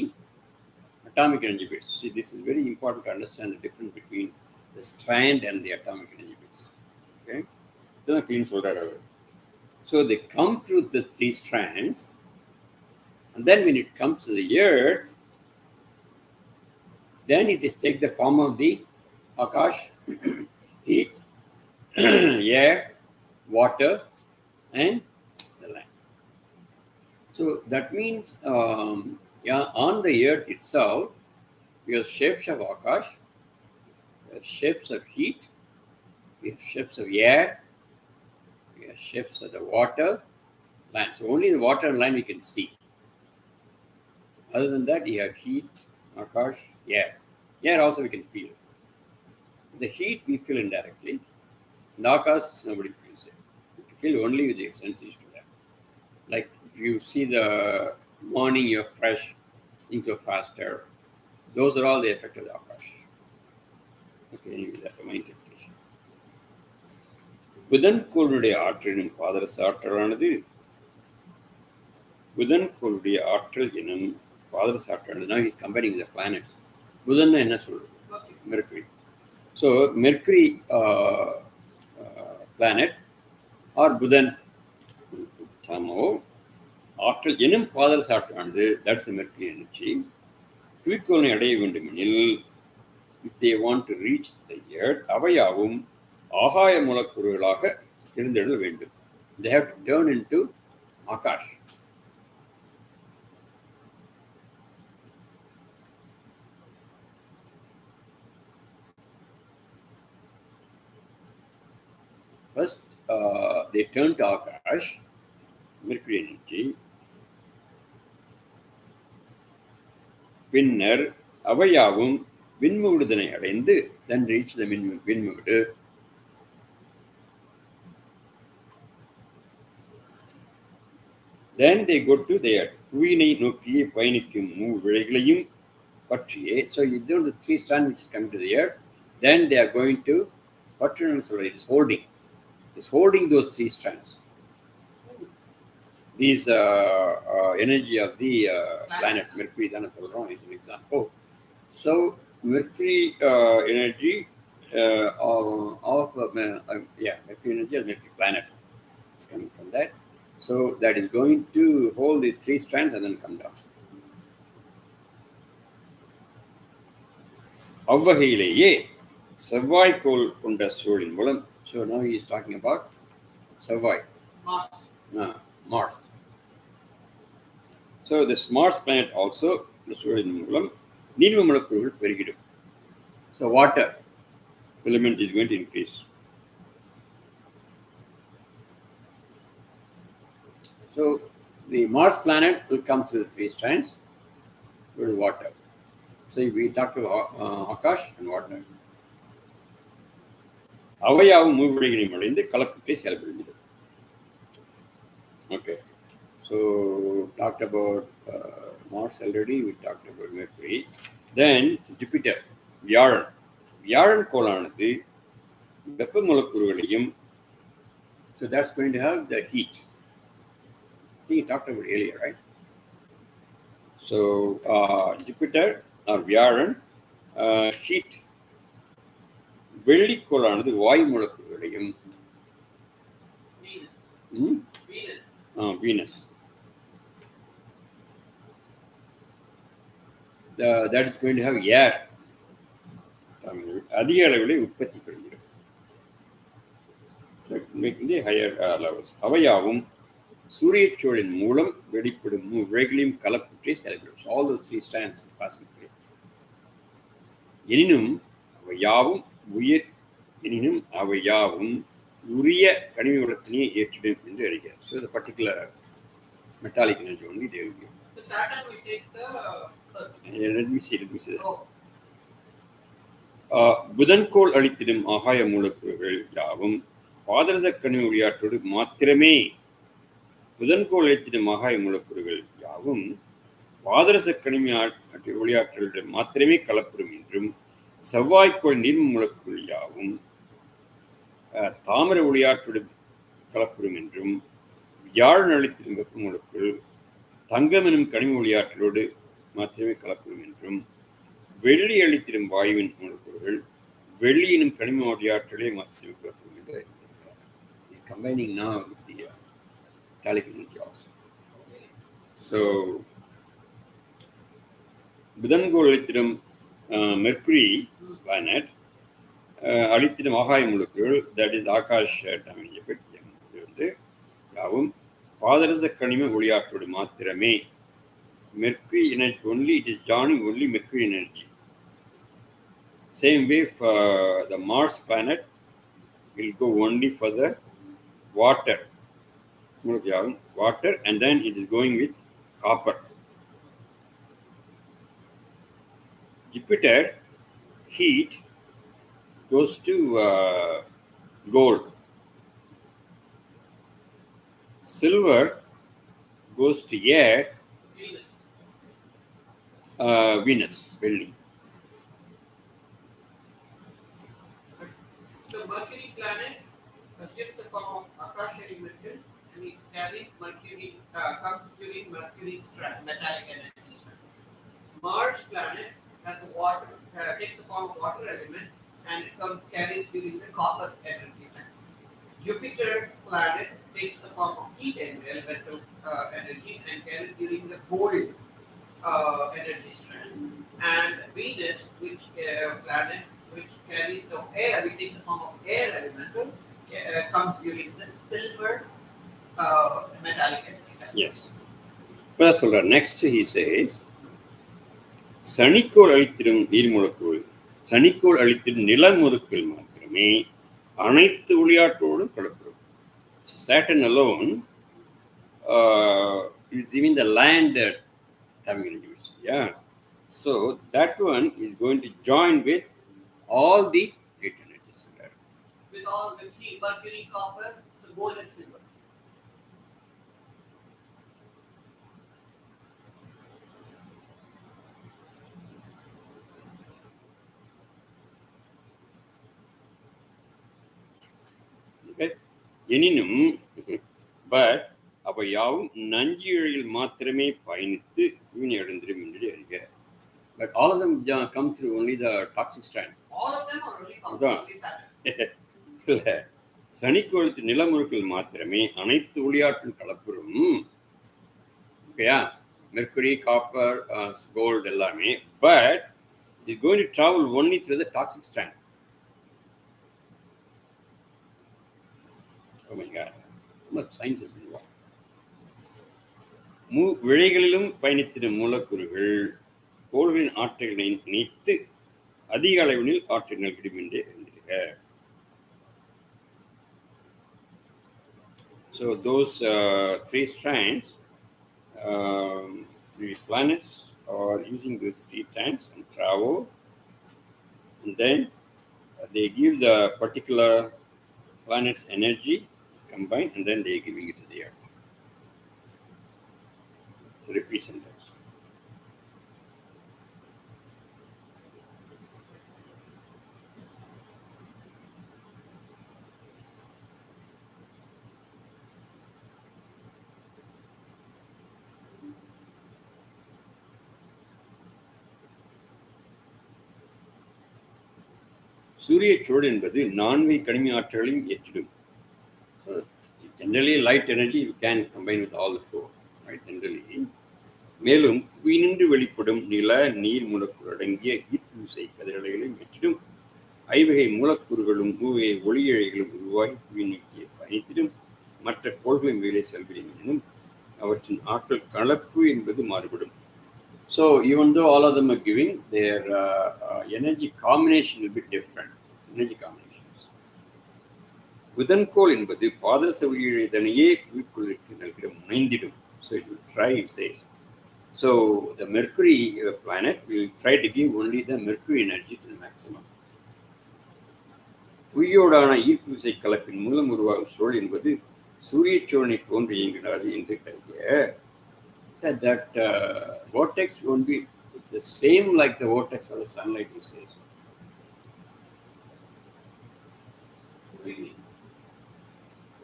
atomic energy bits. See, this is very important to understand the difference between the strand and the atomic energy bits. Okay? Then clean solder. So they come through the three strands, and then when it comes to the earth, then it is take the form of the akash, heat, air, water, and the land. So that means on the earth itself, we have shapes of akash, we have shapes of heat, we have shapes of air, we shifts of the water line. So only the water line we can see. Other than that, you have heat, akash, air. Air also we can feel. The heat we feel indirectly. The akash, nobody feels it. You can feel only with the senses to that. Like if you see the morning, you're fresh, things are faster. Those are all the effect of the akash. Okay, anyway, that's my interpretation. புதன்கோளுடைய ஆற்றலின் பாதரச ஆற்றலானது புதன்கோளுடைய ஆற்றல் எனும் பாதரச ஆற்றல். Now he's comparing the planets. புதன் என்ன சொல்றது? Mercury. So Mercury planet or புதன் somehow ஆற்றல் எனும் பாதரச ஆற்றலானது, that's the Mercury energy, குறிக்கோளை அடைய வேண்டுமெனில், if they want to reach the earth, அவையாவும் ஆகாய மூலக்கூறுகளாக தெரிந்தெழ வேண்டும். They have to turn into Akash. First, they turn to Akash, Mercury energy. பின்னர் அவையாவும் விண்முகுடுதனை அடைந்து then reach the விண்முகுடு. Then they go to their புவியினை நோக்கிய பயணிக்கும் மூவிழைகளையும் பற்றியே. So you do the three strands which is coming to the earth. Then they are going to it is holding. It's holding those three strands. These energy of the planet Mercury is an example. So Mercury energy Mercury energy is Mercury planet. It's coming from that. So that is going to hold these three strands and then come down. அவ்வகையிலேயே செவ்வாய்க்கோள் கொண்ட சூழலின் மூலம். So now he is talking about செவ்வாய், Mars. So this Mars planet also the சூழலின் மூலம் நீர்ம மூலக்கூறுகள் பெருகிடும். So water element is going to increase. So the Mars planet will come through the three strands with water. So we talked about Akash and water. அவையாவும் மூவிழைகளையும் அடைந்து கலப்பத்தை செயல்படுகிறது. Okay. So talked about Mars already. We talked about Mercury. Then Jupiter, வியாழன். வியாழன் கோளானது வெப்ப மூலக்கூறுகளையும். So that's going to have the heat. I think you talked about earlier, right? So Jupiter or வியாழன் heat. வெள்ளிக்கோளானது Vayu மூலக்கூறுகளையும். Venus. That is going to have air. அதிக அளவிலே உற்பத்தி பெறுகிறது. So making the higher levels. அவையாவும் சூரிய சூழலின் மூலம் வெளிப்படும் மூவிழைகளையும் கலப்புற்றி செயல்படும். So all those three strands passing through. எனினும் அவையாவும் உயிர் எனினும் அவையாவும் உரிய கனிம வளத்தினை ஏற்றிடும் என்று அறிகிறார். So the particular metallic energy only they will give. So Saturn will take the let me see that. புதன்கோள் அளித்திடும் ஆகாய மூலக்கூறுகள் யாவும் பாதரச கனிம ஒளியாற்றோடு மாத்திரமே. புதன்கோள் அளித்திடும் ஆகாய மூலக்கூறுகள் யாவும் பாதரச கனிம ஒளியாற்றலுடன் மாத்திரமே கலப்படும் என்றும், செவ்வாய்க்கோள் நீர்ம மூலக்கூறுகள் யாவும் தாமிர ஒளியாற்றுடன் கலப்படும் என்றும், வியாழன் அளித்திடும் வெப்ப மூலக்கூறு தங்கம் எனும் கனிம ஒளியாற்றலோடு மாத்திரமே கலப்படும் என்றும், வெள்ளி அளித்திடும் வாயுவின் மூலக்கூறுகள் வெள்ளி எனும் கனிம ஒளியாற்றலே மாத்திரமே கலப்படும் என்று is combining now with the metallic energy also. So புதன்கோள் அளித்திடும் Mercury planet அளித்திடும் ஆகாய மூலக்கூறுகள், that is ஆகாஷ் வந்து யாவும் பாதரச கனிம ஒளியாற்றோடு மாத்திரமே. Mercury energy only, it is dawning only Mercury energy. Same way for the Mars planet will go only for the water. Water, and then it is going with copper. Jupiter, heat, goes to gold. Silver goes to air, Venus, Velli. So Mercury planet assumes the form of Akashari metal, and it carries Mercury, comes during Mercury's strand, metallic energy strand. Mars planet has the water, takes the form of water element, and it carries during the copper energy strand. Jupiter planet takes the form of heat and elemental energy and carries during the gold energy strand. And Venus, which planet which carries the air, which takes the form of air elemental, comes during the silver metallic energy strand. Yes. Next he says, சனிக்கோள் அளித்திடும் நீர்முழுக்குள் சனிக்கோள் அளித்திடும் நிலமுறுக்கில் மாத்திரமே அனைத்து ஒளியாற்றோடும் கலப்படும். Saturn alone is even the land having energy. Yeah. So that one is going to join with all the 8 energies. With all the heat, mercury, copper, the gold and silver. Okay. எனினும் but அவை யாவும் நஞ்சிழையில் மாத்திரமே பயணித்து வீணை அடைந்திடும் என்று அறிக. But all of them come through only the toxic strand. All of them are only Saturn. சனிக்கோளத்து நிலமுறுக்கில் மாத்திரமே அனைத்து ஒளியாற்றும் கலப்புறும். ஓகேயா, மெர்குரி, காப்பர், கோல்டு எல்லாமே. But it is going to travel only through the toxic strand. Oh my God. What science is involved? விழைகளிலும் பயணித்திடும் மூலக்கூறுகள் கோள்களின் ஆற்றல்களை இணைத்து அதிக அளவினில் ஆற்றல் நல்கிடும் என்று அறிந்திருக்க. So those 3 strands, the planets are using those 3 strands and travel, and then they give the particular planet's energy is combined, and then they are giving it to the Earth. So repeat sentence. சூரிய சூழல் என்பது 4 கனிம ஆற்றலையும் ஏற்றிடும். So generally light energy you can combine with all the 4, right? Generally. மேலும் புவியினின்று வெளிப்படும் நில நீர் மூலக்கூறு அடங்கிய ஈர்ப்பு விசை கதிரலைகளையும் ஏற்றிடும். 5 வகை மூலக்கூறுகளும் 3 வகை ஒளியிழைகளும் உருவாகி புவி நோக்கி பயணித்திடும். மற்ற கோள்களின் மேலே செல்கிறேன் எனும் அவற்றின் ஆற்றல் கலப்பு என்பது மாறுபடும். So even though all of them are giving, their energy combination will be different. Energy combinations. புதன்கோள் என்பது பாதரச ஒளியிழைதனையே புவிக்குள்ளிற்கு நல்கிட முனைந்திடும். So it will try, it says. So the Mercury planet will try to give only the Mercury energy to the maximum. புவியோடான ஈர்ப்பு விசை கலப்பின் மூலம் உருவாகும் சூழல் என்பது சூரிய சூழலை போன்று இயங்குகிறது என்று கருதிய. Said that vortex won't be the same like the vortex of the sunlight, he says.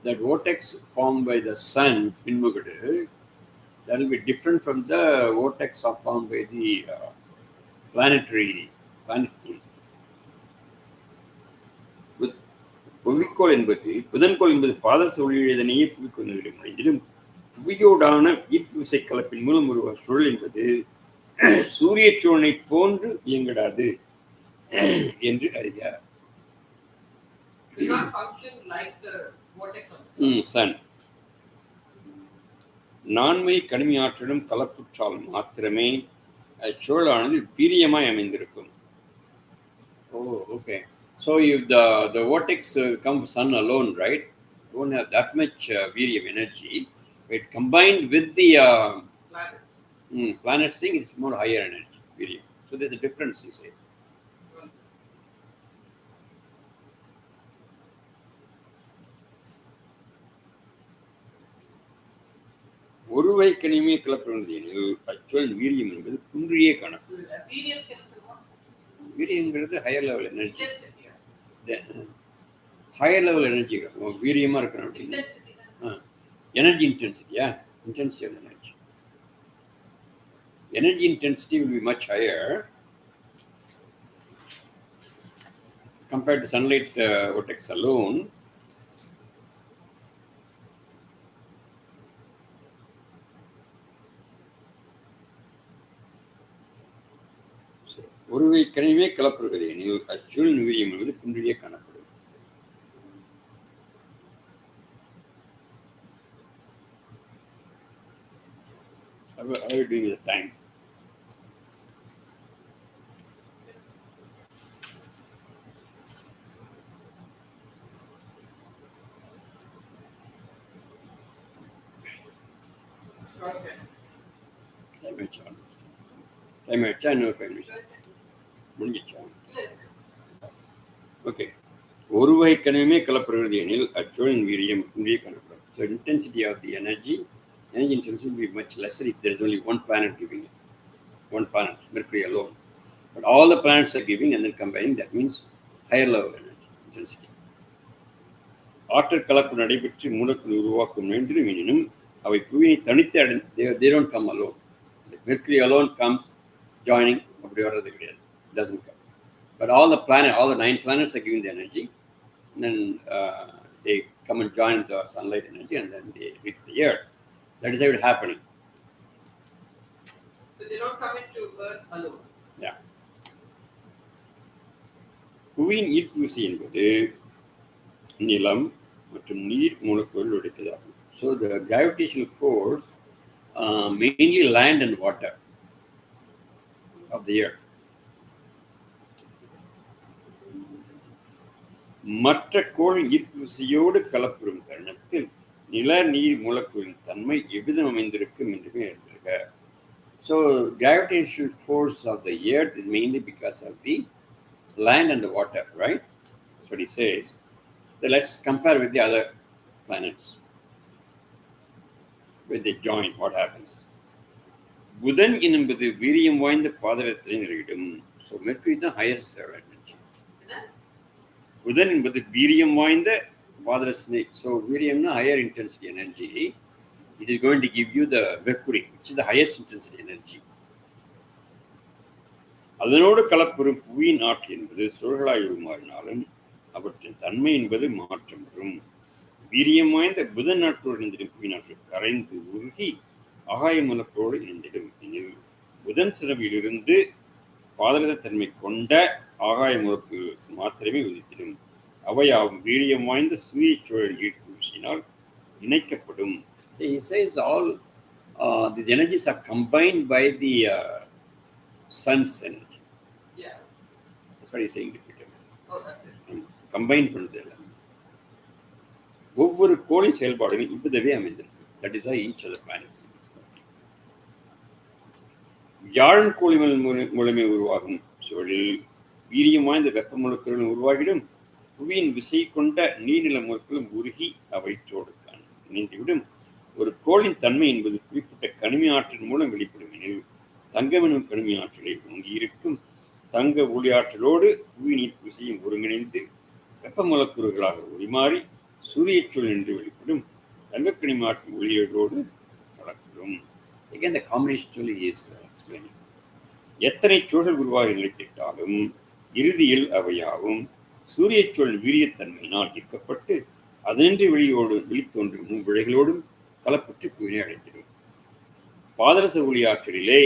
That vortex formed by the sun, that will be different from the vortex formed by the planet. புவிக்கோள் என்பது பாதரச ஒளியிழைதனையே புவிக்கோள் நிலையிடும். புவியோடான ஈர்ப்பு விசை கலப்பின் மூலம் உருவாகும் சூழல் என்பது சூரிய சூழலை போன்று இயங்கிடாது என்று அறிகிறார். சன் 4 கனிம ஆற்றலும் கலப்புற்றால் மாத்திரமே அச்சூழலானது வீரியமாய் அமைந்திருக்கும். Oh, okay. So if the vortex comes sun alone, right? don't have that much virium energy. It combined with the planet thing, it's more higher energy, virium. So there's a difference, you say. ஒருவை கனிமே கலப்பிருந்தது எனில் அச்சுவல் வீரியம் என்பது குன்றியே கணக்கு. வீரியங்கிறது higher level energy, higher level energy வீரியமாக இருக்கணும் அப்படின்னு. Energy இன்டென்சிட்டியா, intensity of energy. Energy intensity will be much higher compared to sunlight vortex alone. ஒருவை கனிமே கலப்பிருக்கிறது எனில் அச்சுவல் வீரியம் என்பது குன்றியே காணப்படும். How are you doing with the time? Time ஆயிடுச்சா? இன்னொரு 5 நிமிஷம் முடிஞ்சிச்சா? ஓகே. ஒருவை கனிமே கலப்பிருக்கிறது எனில் அச்சுவல் வீரியம் குன்றியே காணப்படும். So intensity of the energy intensity will be much lesser if there is only one planet giving it. One planet, Mercury alone. But all the planets are giving and then combining, that means higher level energy, intensity. ஆற்றல் கலப்பு நடைபெற்று மூலக்கூறு உருவாக்கும் என்று எனினும் அவை புவியை தனித்து they don't come alone. Mercury alone comes joining, அப்படி வர்றது கிடையாது. It doesn't come. But all the 9 planets are giving the energy. And then they come and join the sunlight energy and then they reach the earth. That is how it's happening. So they don't come into Earth alone. Yeah. புவியின் ஈர்ப்பு விசை என்பது நிலம் மற்றும் நீர் மூலக்கூறுகள் உடைப்பதாகும். So the gravitational force mainly land and water of the earth. மற்ற கோள் ஈர்ப்பு விசையோடு கலப்புறும் தருணத்தில் நில நீர் மூலக்கூறின் தன்மை எவ்விதம் அமைந்திருக்கும் என்றுமே எழுதுக. So gravitational force of the earth is mainly because of the land and the water, right? That's what he says. So let's compare with the other planets. When they join, what happens? புதன் என்பது வீரியம் வாய்ந்த பாதரத்தினை நிறையிடும். So Mercury is the highest level energy. புதன் என்பது வீரியம் வாய்ந்த பாதரத்தினை. So வீரியம்னா higher intensity energy. It is going to give you the Mercury, which is the highest intensity energy. அதனோடு கலப்புறும் புவியின் ஆற்றல் என்பது சுழலாய் உருமாறினாலும் அவற்றின் தன்மை என்பது மாற்றம் வரும். வீரியம் வாய்ந்த புதன் நாட்டோடு இணைந்திடும் புவியின் ஆற்றல் கரைந்து உருகி ஆகாய மூலத்தோடு இணைந்திடும் எனில் புதன் சிறவிலிருந்து பாதரசத்தன்மை கொண்ட ஆகாய மூலக்கு மாத்திரமே உதித்திடும். அவையாவும் வீரியம் வாய்ந்த சூரிய சூழல் ஈர்ப்பு விசையினால் இணைக்கப்படும். So he says all these energies are combined by the sun's energy. Yeah. That's what he's saying repeatedly. Oh, that's it. Combine பண்ணுறது எல்லாம் ஒவ்வொரு கோளின் செயல்பாடுகள் இப்போதவே அமைந்திருக்கு. That is why each of the planets. வியாழன் கோளிமல் மூலமே உருவாகும் சூழலில் வீரியம் வாய்ந்த வெப்ப மூலக்கூறுகளும் உருவாகிடும். புவியின் விசை கொண்ட நீர்நில மூலக்கூறுகளும் உருகி அவற்றோடு இணைந்துவிடும். ஒரு கோளின் தன்மை என்பது குறிப்பிட்ட கனிம ஆற்றல் மூலம் வெளிப்படும் எனில் தங்கமெனும் கனிம ஆற்றலை ஒங்கியிருக்கும் தங்க ஒளி ஆற்றலோடு புவியின் ஈர்ப்பு விசையும் ஒருங்கிணைந்து வெப்ப மூலக்கூறுகளாக உரிமாறி சூரிய சூழல் என்று வெளிப்படும் தங்க கனிம ஆற்றல் ஒளியோடு கலப்படும். Again, the combination is explaining. எத்தனை சூழல் உருவாக நிலைத்திட்டாலும் இறுதியில் அவையாவும் சூரிய சூழல் வீரியத்தன்மையினால் ஈர்க்கப்பட்டு அதனின்றி வெளித்தோன்றும் விழைகளோடும் கலப்பற்று புவியை அடைந்திடும். பாதரச ஒளி ஆற்றலிலே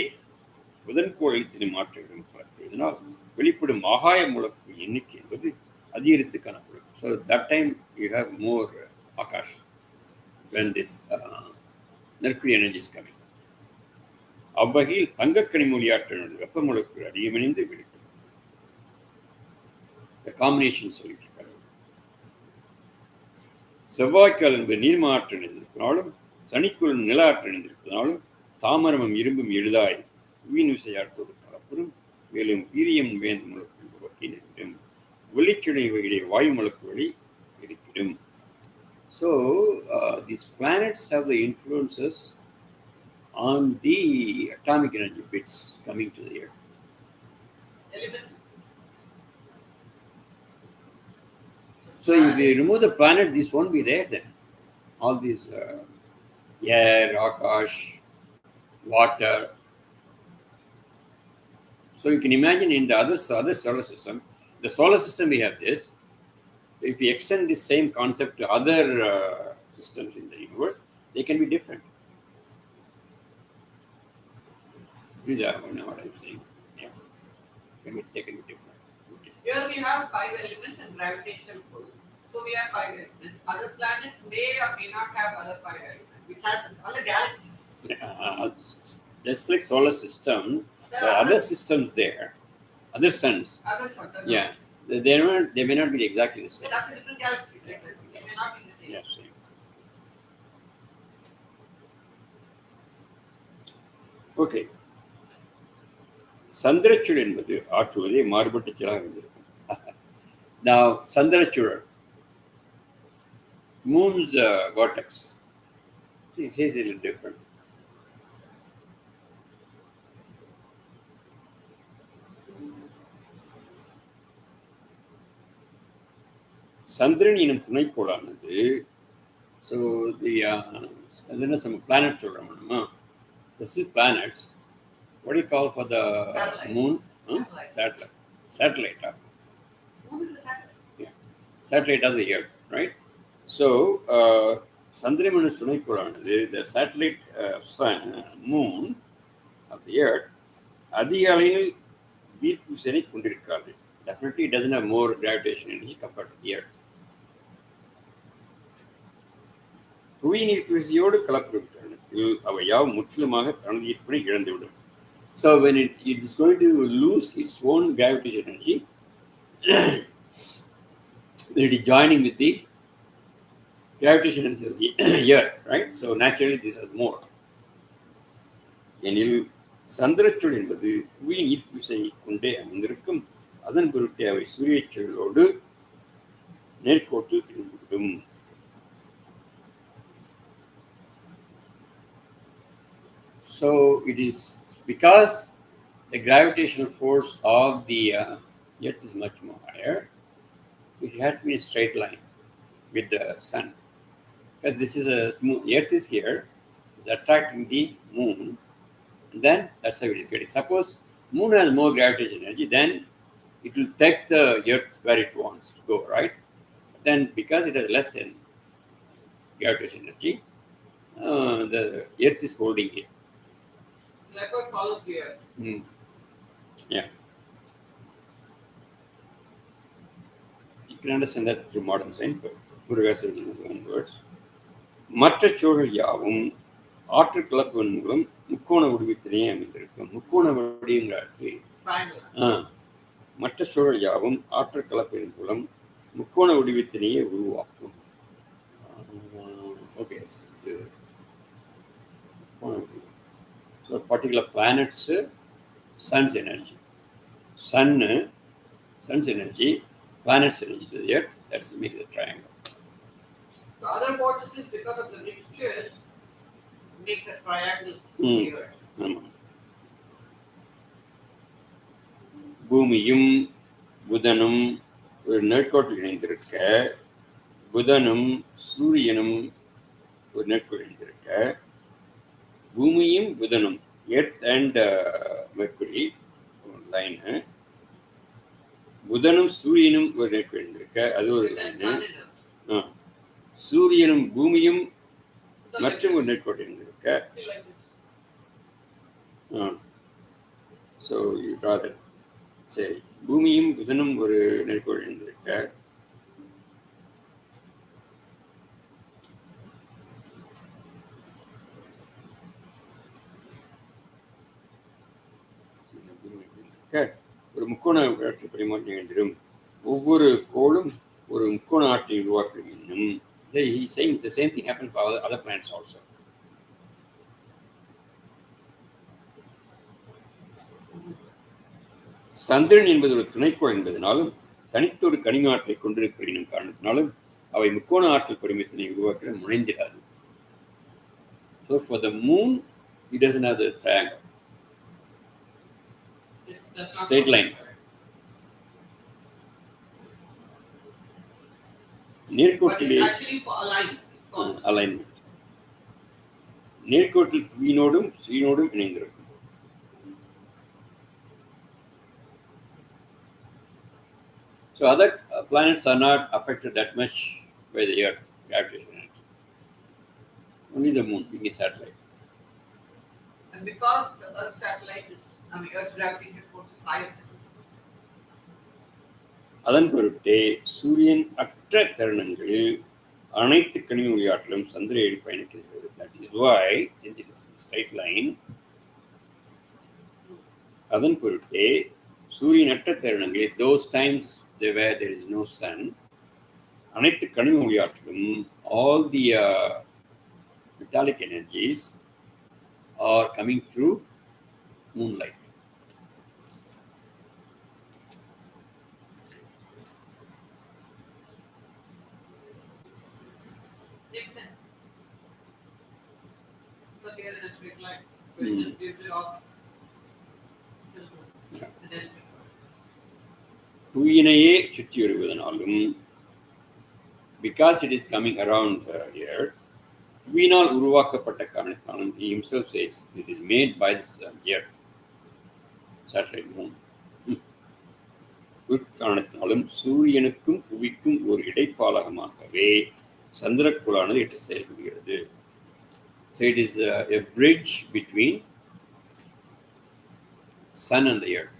புதன்கோள் அளித்திடும் ஆற்றல்களும் கலப்பதனால் வெளிப்படும் ஆகாய மூலக்கூறு எண்ணிக்கை என்பது அதிகரித்து காணப்படும். So that time you have more Akash when this Mercury energy is coming. அவ்வகையில் தங்கக்கனிம ஒளி ஆற்றல் வெப்ப மூலக்கூறு அதிகமணிந்து வெளிப்படும். The combination சொல்லிட்டு செவ்வாய்க்கால் என்பது நீர்ம ஆற்றல் இருந்திருப்பதனாலும் சனிக்குள் நில ஆற்றல் இருந்திருப்பதனாலும் தாமரமும் இரும்பும் எளிதாய் புவியின் விசையாற்றோடு கலப்படும். மேலும் வீரியம் வேந்த முழக்கம் வெளிச்சுடை வகையிலே வாயு முழக்கு வழி இருப்பிடும். So these planets have the influences on the atomic energy bits coming to the earth. So if we remove the planet, this won't be there then. All these air, akash, water. So you can imagine in the other solar system, the solar system we have this. So if we extend this same concept to other systems in the universe, they can be different. These are what I'm saying. Yeah, they can be different. Okay. Here we have 5 elements and gravitational pull. So we have 5 elements. Other planets may or may not have other 5 elements. We have other galaxies. Just like solar system, there are other systems there, other suns. Other suns. Yeah, they may not be exactly the same. That's a different galaxy. Right? They may not be the same. Yes, same. Okay. சந்திரச்சுழல் என்பது ஆற்றுவதே மாறுபட்ட செயலாக இருந்திருக்கும். Now, சந்திரச்சுழல், moon's vortex. See, it says a little different. சந்திரன் எனும் துணைக்கோளானது, so the என்ன some planet சொல்றோம் நம்ம. This is planets. What do you call for the satellite. Moon? Satellite. Satellite. Moon is a satellite. Yeah. Satellite of the Earth, right? So, Sandramana துணைக்கோளானது, the satellite moon of the Earth, அதிக அளவில் ஈர்ப்பு விசையை கொண்டிருக்காது. Definitely it doesn't have more gravitational energy compared to the Earth. புவியின் ஈர்ப்பு விசையோடு கலப்படும் தருணத்தில் அவை யாவும் முற்றிலுமாக தனது ஈர்ப்பினை இழந்துவிடும். So when it is going to lose its own gravitational energy, when it is joining with the gravitational energy of the Earth, right? So naturally this has more. எனில் சந்திரச்சுழல் என்பது புவியின் ஈர்ப்பு விசையை கொண்டே அமைந்திருக்கும். அதன் பொருட்டே அவை சூரிய சுழலோடு நேர்கோட்டில் இருந்துவிடும். So it is because the gravitational force of the Earth is much more higher, it has to be a straight line with the sun. Because this is Earth is here, is attracting the moon, and then that's how it is getting. Suppose moon has more gravitational energy, then it will take the Earth where it wants to go, right? But then because it has less gravitational energy, the Earth is holding it. Like what follows here. Yeah. You can understand that through modern science, but Muruga says in his own words. மற்ற சூழல் யாவும் ஆற்று கலப்புவன் மூலம் முக்கோண வடிவத்திலேயே அமைந்திருக்கும். முக்கோண வடிவங்காட்சி. மற்ற சூழல் யாவும் ஆற்று கலப்பின் மூலம் முக்கோண வடிவத்திலேயே உருவாக்கும். Okay. So particular planets, sun's energy. Sun's energy, planet's energy to the Earth, that's makes a triangle. The other vortices, because of the mixtures, make the triangle here. பூமியும் புதனும் ஒரு நேர்கோட்டில் இணைந்திருக்க, புதனும் சூரியனும் ஒரு நேர்கோட்டில் இணைந்திருக்க, பூமியும் புதனும் எர்த் அண்ட் மெர்க்குரி லைனு, புதனும் சூரியனும் ஒரு நேர்கோட்டில் இணைந்திருக்க, அது ஒரு லைனு, சூரியனும் பூமியும் மற்றும் ஒரு நேர்கோட்டில் இணைந்திருக்க. So you draw that. சரி, பூமியும் புதனும் ஒரு நேர்கோட்டில் இணைந்திருக்க, ஒரு முக்கோண ஆற்றல் பரிமாற்றம் நிகழ்ந்திடும். ஒவ்வொரு கோளும் ஒரு முக்கோண ஆற்றலை உருவாக்கும் என்னும் He's saying the same thing happens for other planets also. சந்திரன் என்பது ஒரு துணைக்கோள் என்பதனாலும் தனித்தொரு கனிம ஆற்றலை கொண்டிருக்கிற காரணத்தினாலும் அவை முக்கோண ஆற்றல் படிமத்தினை உருவாக்க முனைந்திடாது. So for the moon, it doesn't have the triangle, straight line. நேர்கோட்டிலே அலைன்மெண்ட் நேர்கோட்டில் புவியினோடும் சூரியனோடும் இணைந்திருக்கும். So other planets are not affected that much by the Earth gravitation energy. Only the moon being a satellite. And because the Earth satellite is, Earth gravitation force is higher than அதன் பொருட்டே சூரியன் அற்ற தருணங்களில் அனைத்து கனிம ஒளியாற்றலும் சந்திரனில் பயணிக்கிறது. That is why, since it is a straight line, அதன் பொருட்டே சூரியன் அற்ற தருணங்களில் those times where there is no sun, அனைத்து கனிம ஒளியாற்றலும் all the metallic energies are coming through moonlight. makes sense. Because they are in a straight line. So it just gives it off. And then புவியினையே சுற்றி வருவதனாலும் because it is coming around the earth, புவியினால் உருவாக்கப்பட்ட காரணத்தாலும் he himself says it is made by this earth satellite moon. காரணத்தாலும் சூரியனுக்கும் புவிக்கும் ஒரு இடைப்பாலகமாகவே சந்திரக்கோளானது இட்டு செயல்படுகிறது. So it is a bridge between sun and the earth.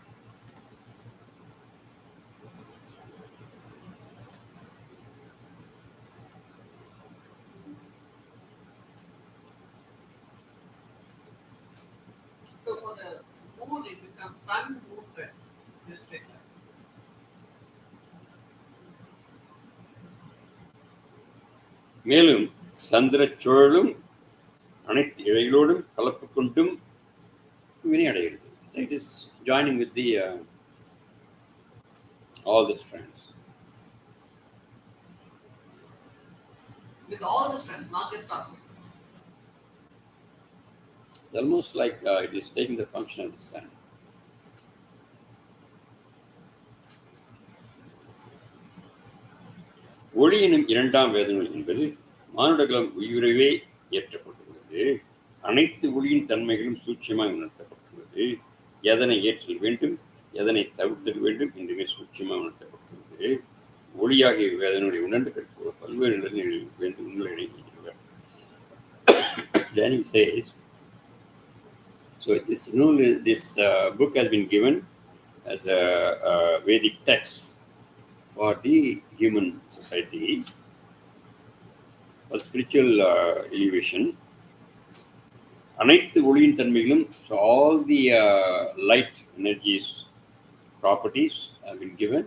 so for the moon it becomes sun, moon, earth in a straight line. மேலும் சந்திர சுழலும் அனைத்து இழைகளோடும் கலப்பு கொண்டும் வினை அடைகிறது. So it is joining with the all the strands. With all the strands, not just oxygen. It's almost like it is taking the function of the sun. ஒளி எனும் இரண்டாம் வேதங்கள் என்பது மானுடகுலம் உயிரவே ஏற்றப்பட்டுள்ளது. அனைத்து ஒளியின் தன்மைகளும் சூட்சமாக உணர்த்தப்பட்டுள்ளது. எதனை ஏற்றல் வேண்டும், எதனை தவிர்த்தல் வேண்டும் என்று சூட்சமாக உணர்த்தப்பட்டுள்ளது. ஒளியாகிய வேதனுடைய உணர்ந்து கற்போர் பல்வேறு நிலைகளில் வேண்டும் உண்மையை இணைக்கின்றனர். Then he says, so this book has been given as a Vedic text for the human society, for spiritual elevation. அனைத்து ஒளியின் தன்மைகளும், so all the light energies properties have been given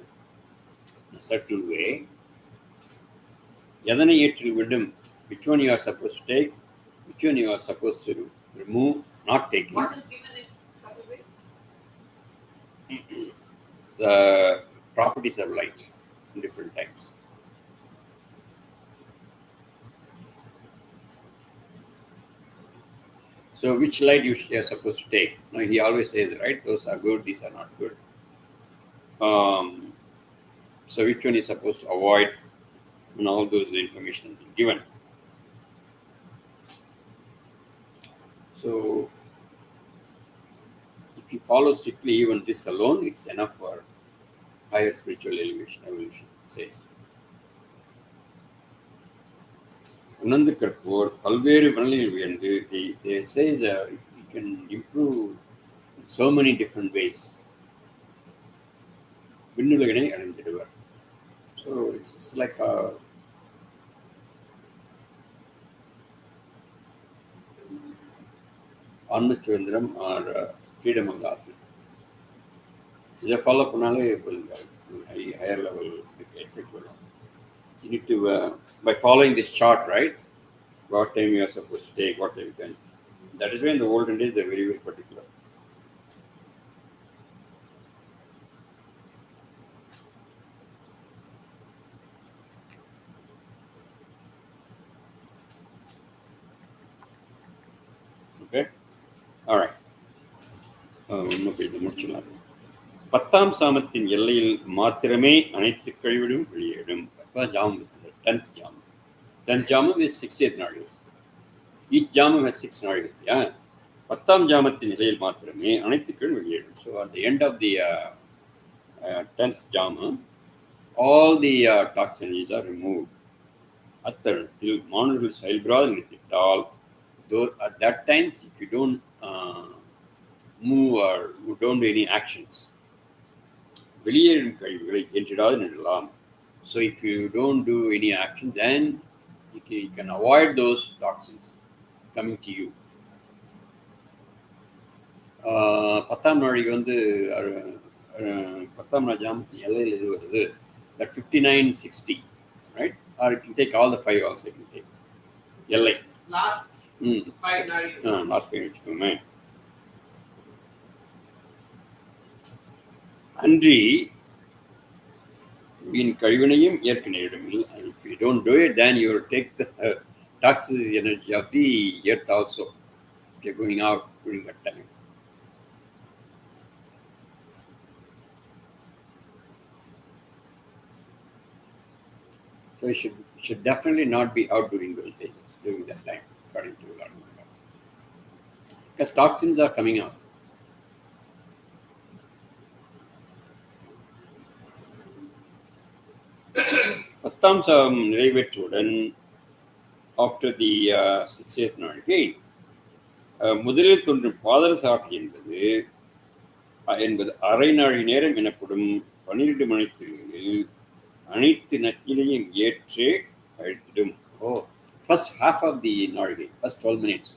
in a subtle way. எதனை ஏற்றல் வேண்டும், which one you are supposed to take, which one you are supposed to remove, not taking. What is given in subtle way? The properties of light in different times. So which light you are supposed to take? Now he always says, right, those are good, these are not good. So which one is supposed to avoid, and all those information has been given. So if you follow strictly even this alone, it's enough for higher spiritual evolution, says. உணர்ந்து கற்போர் பல்வேறு மனநிலையில் உயர்ந்து, they says you can improve in so many different ways. விண்ணுலகினை அடைந்திடுவர். So it's like a ஆன்ம சுதந்திரம் or freedom of the Atma. இதை follow பண்ணாலே higher level effect வரும். You need to by following this chart, right? What time you are supposed to take, what time you can. That is why in the olden days they're very, very particular. Okay? Alright. முடிச்சிடலாம். 10ஆம் சாமத்தின் எல்லையில் மாத்திரமே அனைத்து கழிவுகளும் வெளியேறும். அப்பதான் ஜாமம் 10th ஜாமம். 10th ஜாமம் is 60th நாழிகை. Each ஜாமம் has 6 நாழிகை. Yeah. 10ஆம் ஜாமத்தின் நிலையில் மாத்திரமே அனைத்து கழிவுகளும் வெளியேறும். So at the end of the 10th ஜாமம், all the toxins are removed. அத்தருணத்தில் மாணவர்கள் செயல்படாத நிறுத்திட்டால், though at that time if you don't move or you don't do any actions, வெளியேறும் கழிவுகளை என்றிடாது நின்றலாம். So if you don't do any action, then you can avoid those toxins coming to you. 10ஆம் நாழிகை வந்து 10ஆம் ஜாமத்தின் எல்லையில் இது வருது, that 5960, right? Or you can take all the 5 also, you can take எல்லை last 5 நாழிகை. last 5 வச்சுக்கோமே. அன்றி in கழிவினையும் ஏற்க நேரிடும். If you don't do it, then you will take the toxic energy of the earth also if you're going out during that time. So you should definitely not be out during those days, during that time, according to Lord Muruga. Because toxins are coming out. பத்தாம் சாமம் நிறைவேற்றுடன் after the 60th நாழிகை முதலில் தோன்றும் பாதர சாட்சி என்பது அரை நாழி நேரம் எனப்படும் 12 மணித்திரைகளில் அனைத்து நச்சிலையும் ஏற்றே அழித்திடும். First half of the நாழிகை, first 12 minutes,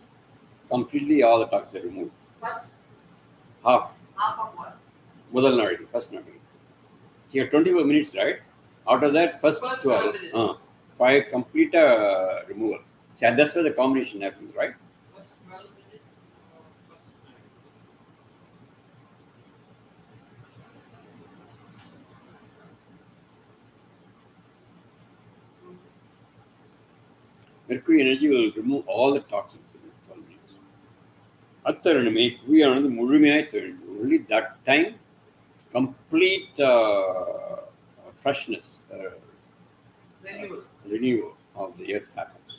completely all the toxins are removed. First Half of what? முதல் நாழிகை, first நாழிகை. You have 24 minutes, right? After that, first 12, 5 complete removal. So that's where the combination happens, right? First 12 minutes. Mercury energy will remove all the toxins in 12 minutes. அத்தருணமே புவியானது முழுமையாய் தெளிந்து, only that time complete freshness, renewal of the earth happens.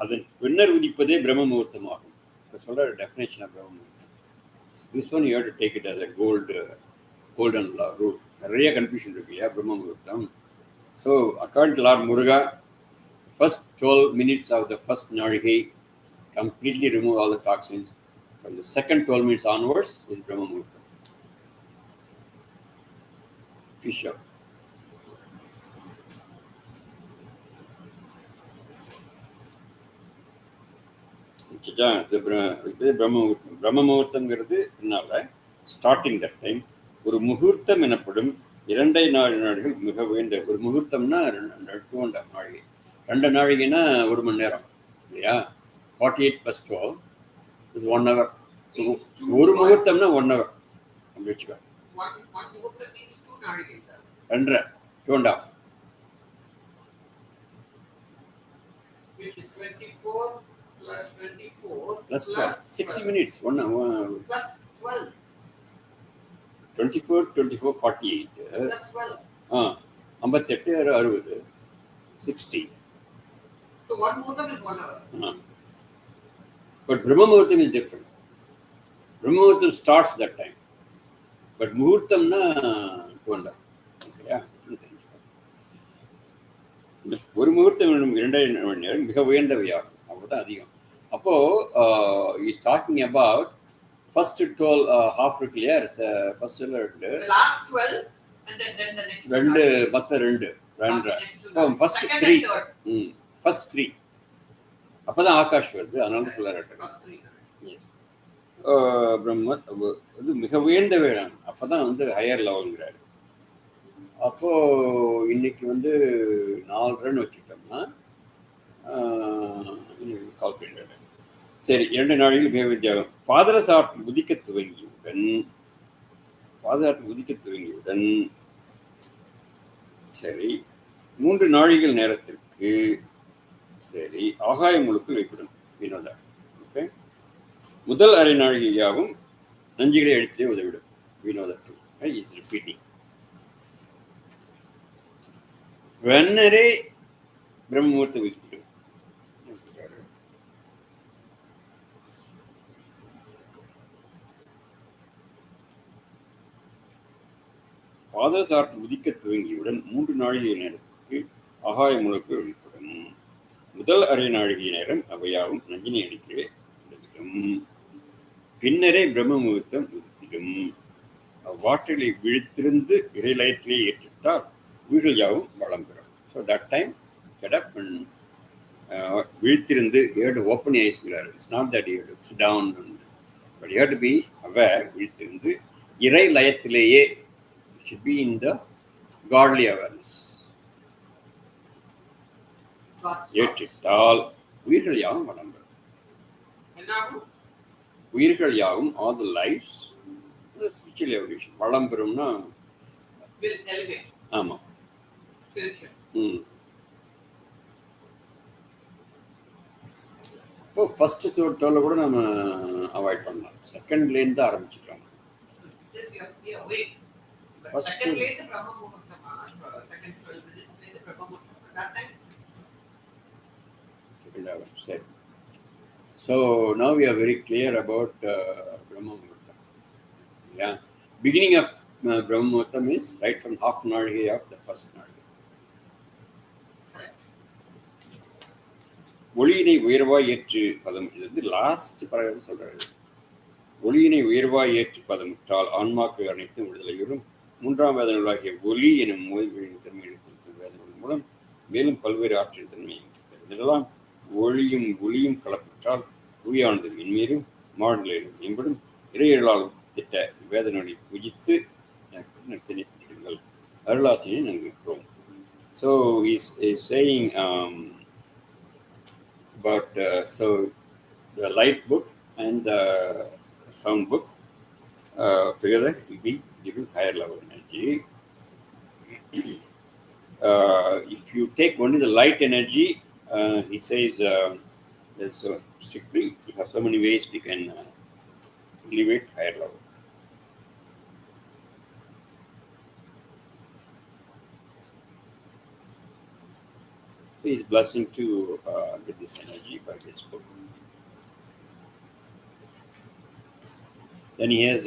அதன் பின்னர் உதிப்பதே பிரம்ம முகூர்த்தமாகும். சொல்ற definition of பிரம்ம முகூர்த்தம். This one you have to take it as a golden rule. நிறைய confusion இருக்கு இல்லையா பிரம்ம முகூர்த்தம். So according to Lord Muruga, first 12 minutes of the first நாழிகை completely remove all the toxins. From the second 12 minutes onwards is Brahma Muhurta. Fish up. பிரம்ம முகூர்த்தம்ங்கிறது என்னால starting that time ஒரு முகூர்த்தம் எனப்படும் 2 நாழிகள் மிக உயர்ந்த ஒரு முகூர்த்தம்னா 2.5 நாழிகை. 2 நாழிகைனா 1 மணி நேரம் இல்லையா? 48 plus 12 is 1 hour. So ஒரு முகூர்த்தம்னா 1 hour அப்படி வச்சுக்கோ. One muhurta means 2 நாழிகை, sir. 2.5, which is 24 plus 24 plus 12, 60 minutes, 1 hour. Plus 12. 24, 24, 48. Plus 12. 58, 60, 60. So one muhurtam is 1 hour. But Brahma Muhurtam is different. Brahma Muhurtam starts that time. But Muhurtam na 2.5. Okay, yeah. ஒரு முகூர்த்தம் 2 மணி நேரம் மிக உயர்ந்தவையாகும். அப்போதான் அதிகம். அப்போ is talking about first 12 half இருக்கு இல்லையா? First ரெண்டு, last 12 and then the next ரெண்டு மொத்த ரெண்டு ஃபர்ஸ்ட் 3 ஃபர்ஸ்ட் 3 அப்பதான் ஆகாஷ் வருது. அதனால தான் சொல்ல பிரம்ம இது மிக உயர்ந்த வேளாண். அப்பதான் வந்து ஹையர் லெவல்ங்கிறாரு. அப்போது இன்னைக்கு வந்து 4 வச்சுட்டோம்னா கால்குலேட்டர். சரி, 2 நாழிகள் மிக வித்தியாசம். பாதரசாற்று உதிக்க துவங்கியவுடன் சரி 3 நாழிகள் நேரத்திற்கு சரி ஆகாய முழுக்கள் வைப்பிடும் வினோதா. ஓகே, முதல் அரை நாழிகையாகவும் நஞ்சுகளை அடித்தே உதவிடும் வினோதா. Is repeating. ரன்னரே பிரம்மமுகூர்த்த வித்திடும். பாதரசாற்று உதிக்க துவங்கியவுடன் 3 நாழிகை நேரத்திற்கு ஆகாய முழுக்கள் வெளிப்படும். முதல் அரை நாழிகை நேரம் அவையாவும் நஞ்சினை அடிக்கவே உதவிடும். பின்னரே பிரம்ம முகூர்த்தம் உதித்திடும். அவ்வாற்றலை விழித்திருந்து இறைலயத்திலே ஏற்றிட்டால் உயிர்கள் யாவும் வளம் பெறும். So that time get up and விழித்திருந்து you have to open your eyes. It's not that you have to sit down, but you have to be aware. விழித்திருந்து இறை லயத்திலேயே should be in the godly awareness. ஏற்றிட்டால் உயிர்கள் யாவும் வளம் பெறும். உயிர்கள் யாவும் all the lives the spiritual evolution வளம் பெறும்னா ஆமா. இப்போ ஃபர்ஸ்ட் தோல்ல கூட நம்ம அவாய்ட் பண்ணலாம். செகண்ட்லேருந்து தான் ஆரம்பிச்சுக்கலாம். சரி. So now we are very clear about Brahma Muhurtam. Yeah, beginning of Brahma Muhurtam is right from half Narghi of the first Narghi. ஒளியினை உயர்வாய் ஏற்று பதம். இது வந்து லாஸ்ட் பரவாயில்ல சொல்றாரு. ஒளியினை உயர்வாய் ஏற்று பதமுற்றால் ஆன்மாக்கள் அனைத்தும் விடுதலையுறும். 3ஆம் வேத நூலாகிய ஒலி எனும் மொழிகளின் தன்மை எடுத்திருக்கும் வேதங்கள் மூலம் மேலும் பல்வேறு ஆற்றல் தன்மையை இதெல்லாம் ஒளியும் ஒளியும் கலப்புற்றால் புவியானது மென்மேலும் மாடல்களிலும் மேம்படும். இறையர்களால் திட்ட வேத நூலை பூஜித்து திணைத்திடுங்கள். அருளாசியை நாங்கள் இருக்கிறோம். So is saying about so the light book and the sound book together it will be giving higher level energy. If you take only the light energy, he says there's strictly you have so many ways we can elevate higher level. He is blessing to get this energy by this book. Then he has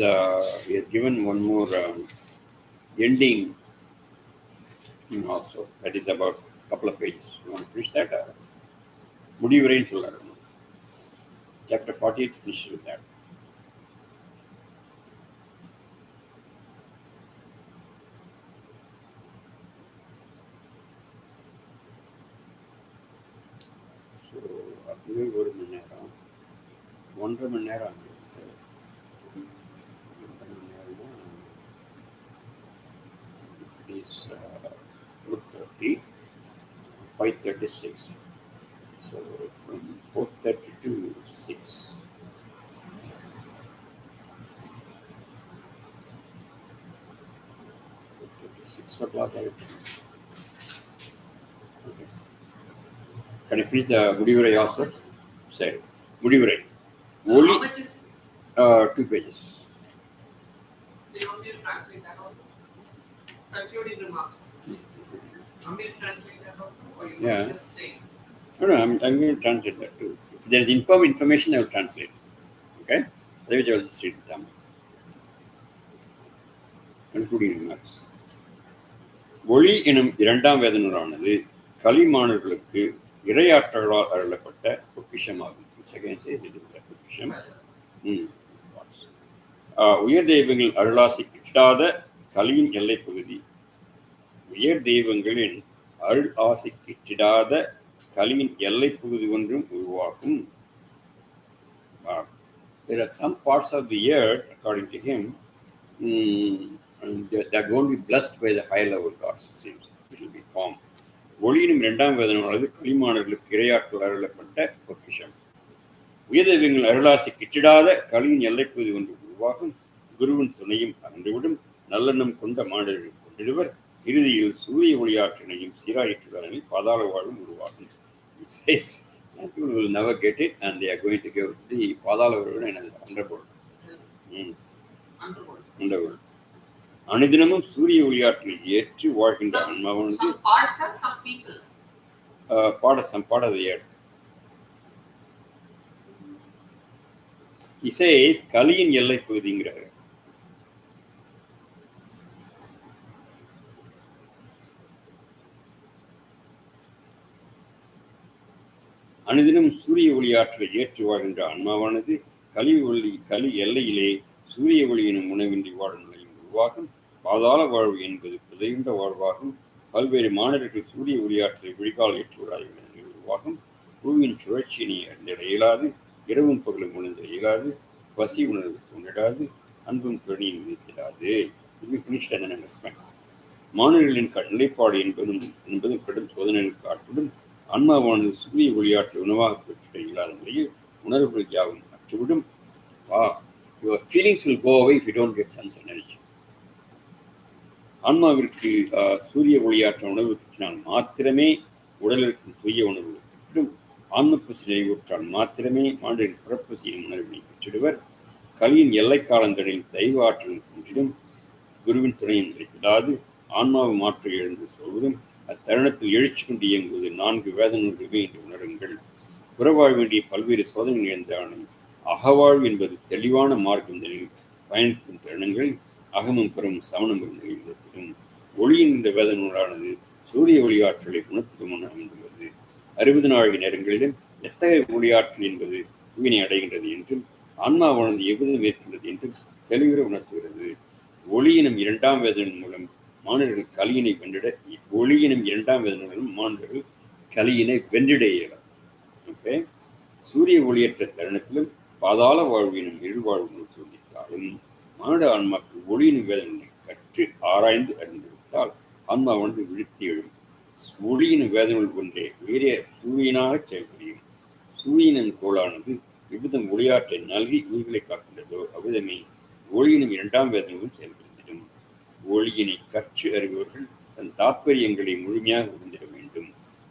given one more ending also. That is about a couple of pages. You want to finish that? Muruga sollaru. Chapter 48 finishes with that. So அதுவே 1 மணி நேரம் 1.5 மணி நேரம். Is 4:30, 5:36. So from 4:30 to 6. 6 o'clock. Okay. Can you finish the Muruga also? Say Muruga. Only 2 pages. Do you want me to translate that also? Concluding remarks. I'm going to translate that also, or you want to just say? No, I'm going to translate that too. If there is information, I will translate. Okay? Otherwise, I will just read it down. Concluding remarks. ஒளி எனும் 2ஆம் வேத நூலானது கலிமானர்களுக்கு இறையாற்றலால் அருளப்பட்ட பொக்கிஷமாகும். பொக்கிஷம். உயர் தெய்வங்கள் அருளாசி கிட்டாத கலியின் எல்லை பகுதி. உயர் தெய்வங்களின் அருள் ஆசி கிட்டிடாத கலியின் எல்லை பகுதி ஒன்றும் உருவாகும். There are some parts of the earth, according to him, and that won't be blessed by the higher level gods, it seems. It will be formed. ஒளியினும் இரண்டாம் வேதனானது களிமானர்களுக்கு இரையாற்று அருளப்பட்ட பொக்கிஷம். உயர்தெய்வங்கள் அருளாசி கிட்டிடாத கலியின் எல்லைப்பகுதி ஒன்று உருவாகும். குருவின் துணையும் அகன்றுவிடும் நல்லெண்ணம் கொண்ட மாணவர்கள் கொண்டிருவர். இறுதியில் சூரிய ஒளியாற்றினையும் சீராயிற்றுவரில் பாதாள வாழ்வும் உருவாகும். Some people will never get it and they are going to give the பாதாள வாழ்வு and underworld. Underworld. அனுதினமும் சூரிய ஒளியாற்றலை ஏற்றி வாழ்கின்ற ஆன்மாவானது part of the earth. He says கலியின் எல்லை பகுதிங்கிறார். அனுதினம் சூரிய ஒளியாற்றலை ஏற்றி வாழ்கின்ற ஆன்மாவானது கலி எல்லையிலே சூரிய ஒளி எனும் உணவின்றி வாழும் நிலையும் உருவாகும். பாதாள வாழ்வு என்பது புதையுண்ட வாழ்வாகும். பல்வேறு மாணவர்கள் சூரிய ஒளியாற்றலை விழிகால் ஏற்றுவராய் உருவாகும். பூவின் சுழற்சியினை அறிந்திட இயலாது, இரவும் பகலும் உணர்ந்த இயலாது, பசி உணர்வு தோன்றிடாது, அன்பும் கருணையும் விதித்திடாது. மாணவர்களின் நிலைப்பாடு என்பதும் கடும் சோதனைகளுக்கு ஆட்படும். ஆன்மாவானது சூரிய ஒளியாற்றை உணவாக பெற்ற இல்லாத முறையில் உணர்வுகள் யாவும் அற்றுவிடும். Your feelings will go away if you don't get sun's energy. ஆன்மாவிற்கு சூரிய ஒளியாற்ற உணவு பெற்றினால் மாத்திரமே உடலிற்கும் தூய உணர்வு பெற்றும் ஆன்ம பசி நிறைவுற்றால் மாத்திரமே மாண்டரின் புறப்பசியின் உணர்வினை பெற்றிடுவர். கலியின் எல்லை காலங்களில் தெய்வ ஆற்றல் குன்றிடும். குருவின் துணையும் கிடைத்திடாது ஆன்மாவை மாற்ற எழுந்து சொல்வதும் அத்தருணத்தில் எழுச்சி கொண்டு இயங்குவது 4 வேதனைகளுமே என்று உணருங்கள். புறவாழ் வேண்டிய பல்வேறு சோதனை நிகழ்ந்தான அகவாழ்வு என்பது தெளிவான மார்க்கங்களில் பயணிக்கும் தருணங்கள் அகமும் புறமும் சமணம் நிலையிலும் ஒளியின் இந்த வேதனூலானது சூரிய ஒளியாற்றலை குணத்திலும் அமைந்துள்ளது. 60 நாழிகை நேரங்களிலும் எத்தகைய ஒளியாற்றல் என்பது புவினை அடைகின்றது என்றும் ஆன்மாவானது எவ்விதம் மேற்கொண்டது என்றும் தெளிவுற உணர்த்துகிறது. ஒளியினம் 2ஆம் வேதனின் மூலம் மாணவர்கள் கலியினை வென்றிட ஒளியினம் 2ஆம் வேதனின் மூலம் மாணவர்கள் கலியினை வென்றிட இயலும். ஓகே, சூரிய ஒளியற்ற தருணத்திலும் பாதாள வாழ்வினும் இருள் வாழ்வு சோதித்தாலும் மானுட ஆன்மாக்கள் ஒளியினும் வேதனை கற்று ஆராய்ந்து அறிந்துவிட்டால் ஆன்மாவானது விழுத்தி எழும். ஒளியினும் வேதனை ஒன்றே வேறிய சூரியனாக செயல்புரியும். சூரியனின் கோளானது எவ்விதம் ஒளியாற்றை நல்கி உயிர்களை காக்கின்றதோ அவ்விதமே ஒளியினும் 2ஆம் வேதனையும் செயல்படுத்திடும். ஒளியினை கற்று அறிபவர்கள் தன் தாற்பயங்களை முழுமையாக உணர்ந்திட வேண்டும்.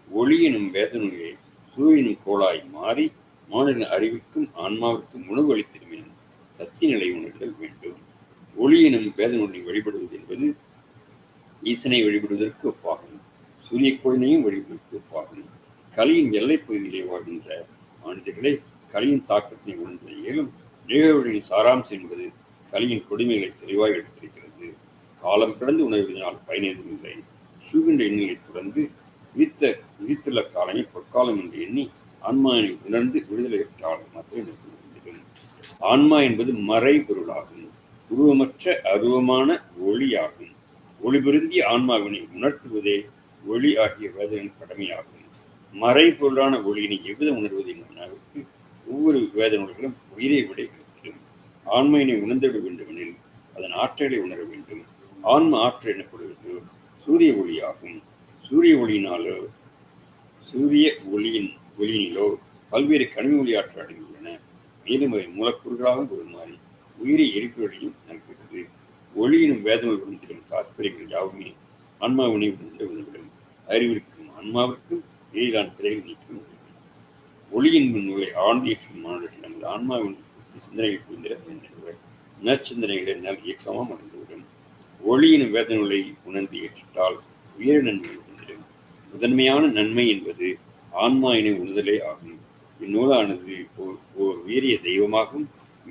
ஒளியினும் வேதனையை சூரியனும் கோளாய் மாறி மாணவர்களின் அறிவிற்கும் ஆன்மாவிற்கும் உணவு அளித்திடும் எனும் சத்திய நிலை உணர்தல் வேண்டும். ஒளியினும் வேதனை வழிபடுவது என்பது ஈசனை வழிபடுவதற்கு ஒப்பாகும். சூரிய கோயிலையும் வழிபடுவதற்கு ஒப்பாகும். கலியின் எல்லைப் பகுதியிலே வாழ்கின்ற மனிதர்களை கலியின் தாக்கத்தினை உணர்ந்த இயலும். நிகழ்வுகளின் சாராம்சம் என்பது கலியின் கொடுமைகளை தெளிவாக எடுத்திருக்கிறது. காலம் கடந்து உணர்வதனால் பயனேதும் இல்லை. சூழ்கின்ற எண்ணிலை தொடர்ந்து விதித்துள்ள காலமே பொற்காலம் என்று எண்ணி ஆன்மாவினை உணர்ந்து விடுதலை பெற்றால் மாத்திரம் முடியும். ஆன்மா என்பது மறை பொருளாகும். உருவமற்ற அருவமான ஒளியாகும். ஒளி பொருந்திய ஆன்மாவினை உணர்த்துவதே ஒளி ஆகிய வேதனின் கடமையாகும். மறை பொருளான ஒளியினை எவ்விதம் உணர்வது என்பதற்கு ஒவ்வொரு வேதனைகளும் உயிரை விட கிடைத்திடும். ஆன்மையினை உணர்ந்திட வேண்டுமெனில் அதன் ஆற்றலை உணர வேண்டும். ஆன்ம ஆற்றல் எனப்படுவது சூரிய ஒளியாகும். சூரிய ஒளியினிலோ பல்வேறு கனிம ஒளி ஆற்றல் அடங்கியுள்ளன. மேலும் அவை மூலக்கூறுகளாகவும் உருமாறி உயிரை எரிப்புகளையும் நல்கிறது. ஒளியினும் வேதனை உணர்ந்திடும் தாற்பயங்கள் யாவுமே ஆன்மாவினை உணர்ந்துவிடும். அறிவிற்கும் ஆன்மாவிற்கும் இடையிலான திரையில் நீக்கும் ஒளியின் நூலை ஆழ்ந்து ஏற்றும் மாணவர்கள் நமது ஆன்மாவின் சிந்தனைகள் புரிந்திட வேண்டுவர். நற்சிந்தனைகளை நல் இயக்கமாக அடைந்துவிடும். ஒளியின் வேதனைகளை உணர்ந்து ஏற்றிட்டால் உயர் நன்மை உணர்ந்திடும். முதன்மையான நன்மை என்பது ஆன்மாவினை உணர்தலே ஆகும். இந்நூலானது ஓர் வீரிய தெய்வமாகவும்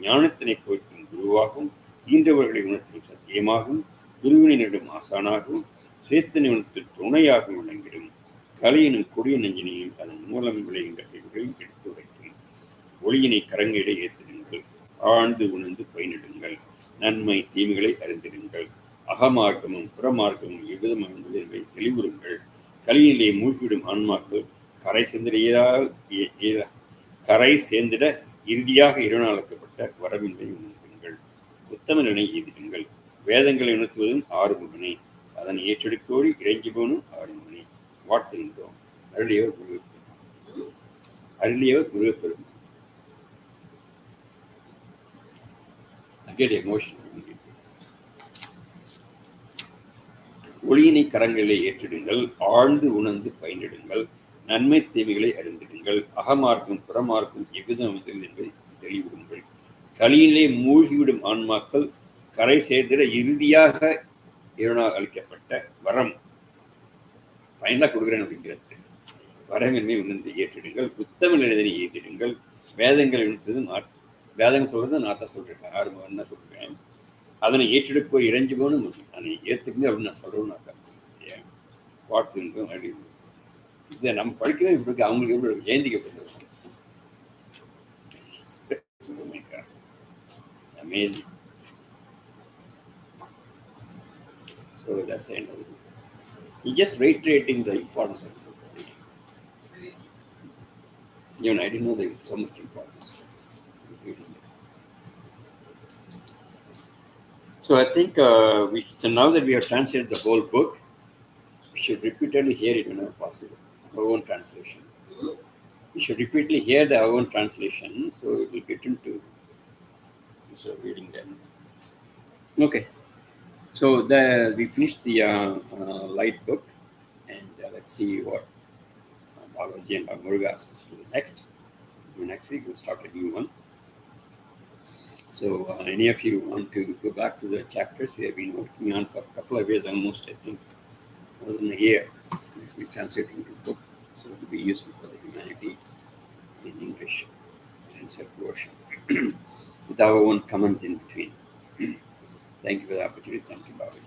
ஞானத்தினை போற்றும் குருவாகவும் ஈன்றவர்களை உணர்த்தும் சத்தியமாகவும் குருவினரிடம் ஆசானாகவும் சேத்தனை உணர்த்தில் துணையாகவும் விளங்கிடும். கலையினும் கொடிய நெஞ்சினையும் அதன் மூலம் விளைகின்ற கைகளையும் எடுத்து உரைக்கும். ஒளியினை கரங்கிட ஏற்றிடுங்கள். ஆழ்ந்து உணர்ந்து பயனிடுங்கள். நன்மை தீமைகளை அறிந்திடுங்கள். அகமார்க்கமும் புறமார்க்கமும் எவ்விதம் அமைந்தது என்பதை தெளிவுறுங்கள். கலையிலே மூழ்கிவிடும் ஆன்மாக்கள் கரை சேர்ந்திட இறுதியாக இறைவனால் அளிக்கப்பட்ட வரவின்மை உணர்த்துங்கள். உத்தம நிலை எய்திடுங்கள். வேதங்களை உணர்த்துவதும் ஆறுமுகனே, அதனை ஏற்றெடுக்கோடி இறைஞ்சுபவனும் ஆறுமுகனே, வாழ்த்துகின்றோம். அருளியவர் முருகப்பெருமான். அருளியவர் முருகப்பெருமான். I get emotional when you read this. ஒளியினை கரங்களிலே ஏற்றிடுங்கள், ஆழ்ந்து உணர்ந்து பயினிடுங்கள், நன்மை தீமைகளை அறிந்திடுங்கள், அகமார்க்கும் புறமார்க்கும் எவ்விதம் அமைந்தது என்பதை தெளிவிடுங்கள். களியிலே மூழ்கிவிடும் ஆன்மாக்கள் கரை சேர்ந்திட இறுதியாக இறைவனால் அளிக்கப்பட்ட வரம் ஃபைனலாக கொடுக்குறேன் அப்படிங்கிறது. வரமின்மை உணர்ந்து ஏற்றிடுங்கள், புத்தமிழ் எழுதனை ஏற்றிடுங்கள், வேதங்களை உணர்த்தது வேதங்கள் சொல்றது நான் தான் சொல்லிருக்கேன், யாரும் என்ன சொல்றேன், அதனை ஏற்றெடுப்போ இறைஞ்சு போகணும், அதனை ஏற்றுக்குங்க அப்படின்னு நான் சொல்றேன். வாழ்த்துங்க அப்படின்னு இதை நம்ம படிக்கவே இப்படி இருக்கு, அவங்களுக்கு எவ்வளோ ஜெயந்திக்கப்படுது. Amazing. So that's the end of it. He's just reiterating the importance of it. Even I didn't know there was so much importance. So I think so now that we have translated the whole book, we should repeatedly hear it whenever possible, our own translation. We should repeatedly hear our own translation, so it will get into reading them. Okay. So we finished the light book, and let's see what Bhagavaji and Muruga asked us to do next. Next week we'll start a new one. So any of you want to go back to the chapters we have been working on for a couple of years almost, I think, more than a year, we translating this book, so it will be useful for the humanity in English translate version with our own comments in between. Thank you for the opportunity. Thank you, Bobby.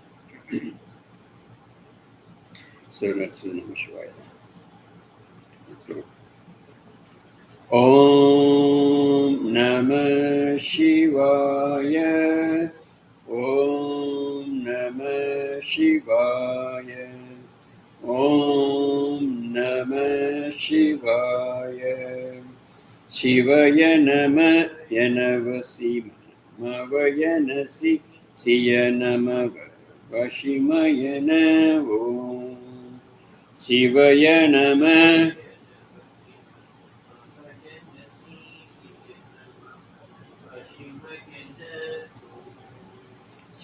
Om Namah Shivaya. Om Namah Shivaya. Om Namah Shivaya. Shivaya Namah Yanavasi Mavayanasi Siya Namah Vashimayana. Om Shivaya Namah.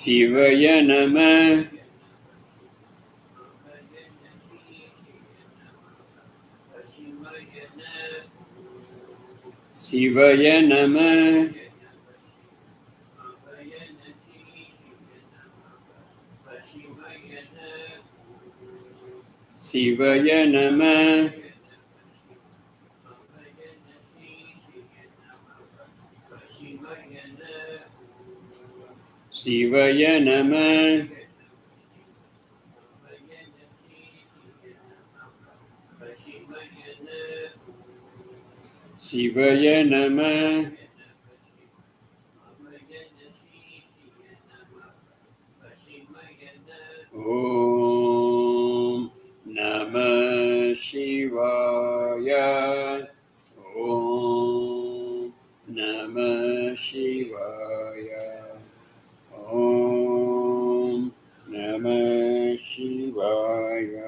Shivaya Namah. Shivaya Namah. Shivaya Namah. Shivaya Namah. Shivaya Namah. Om Namah Shivaya. Om Namah Shivaya. Om Namah Shivaya.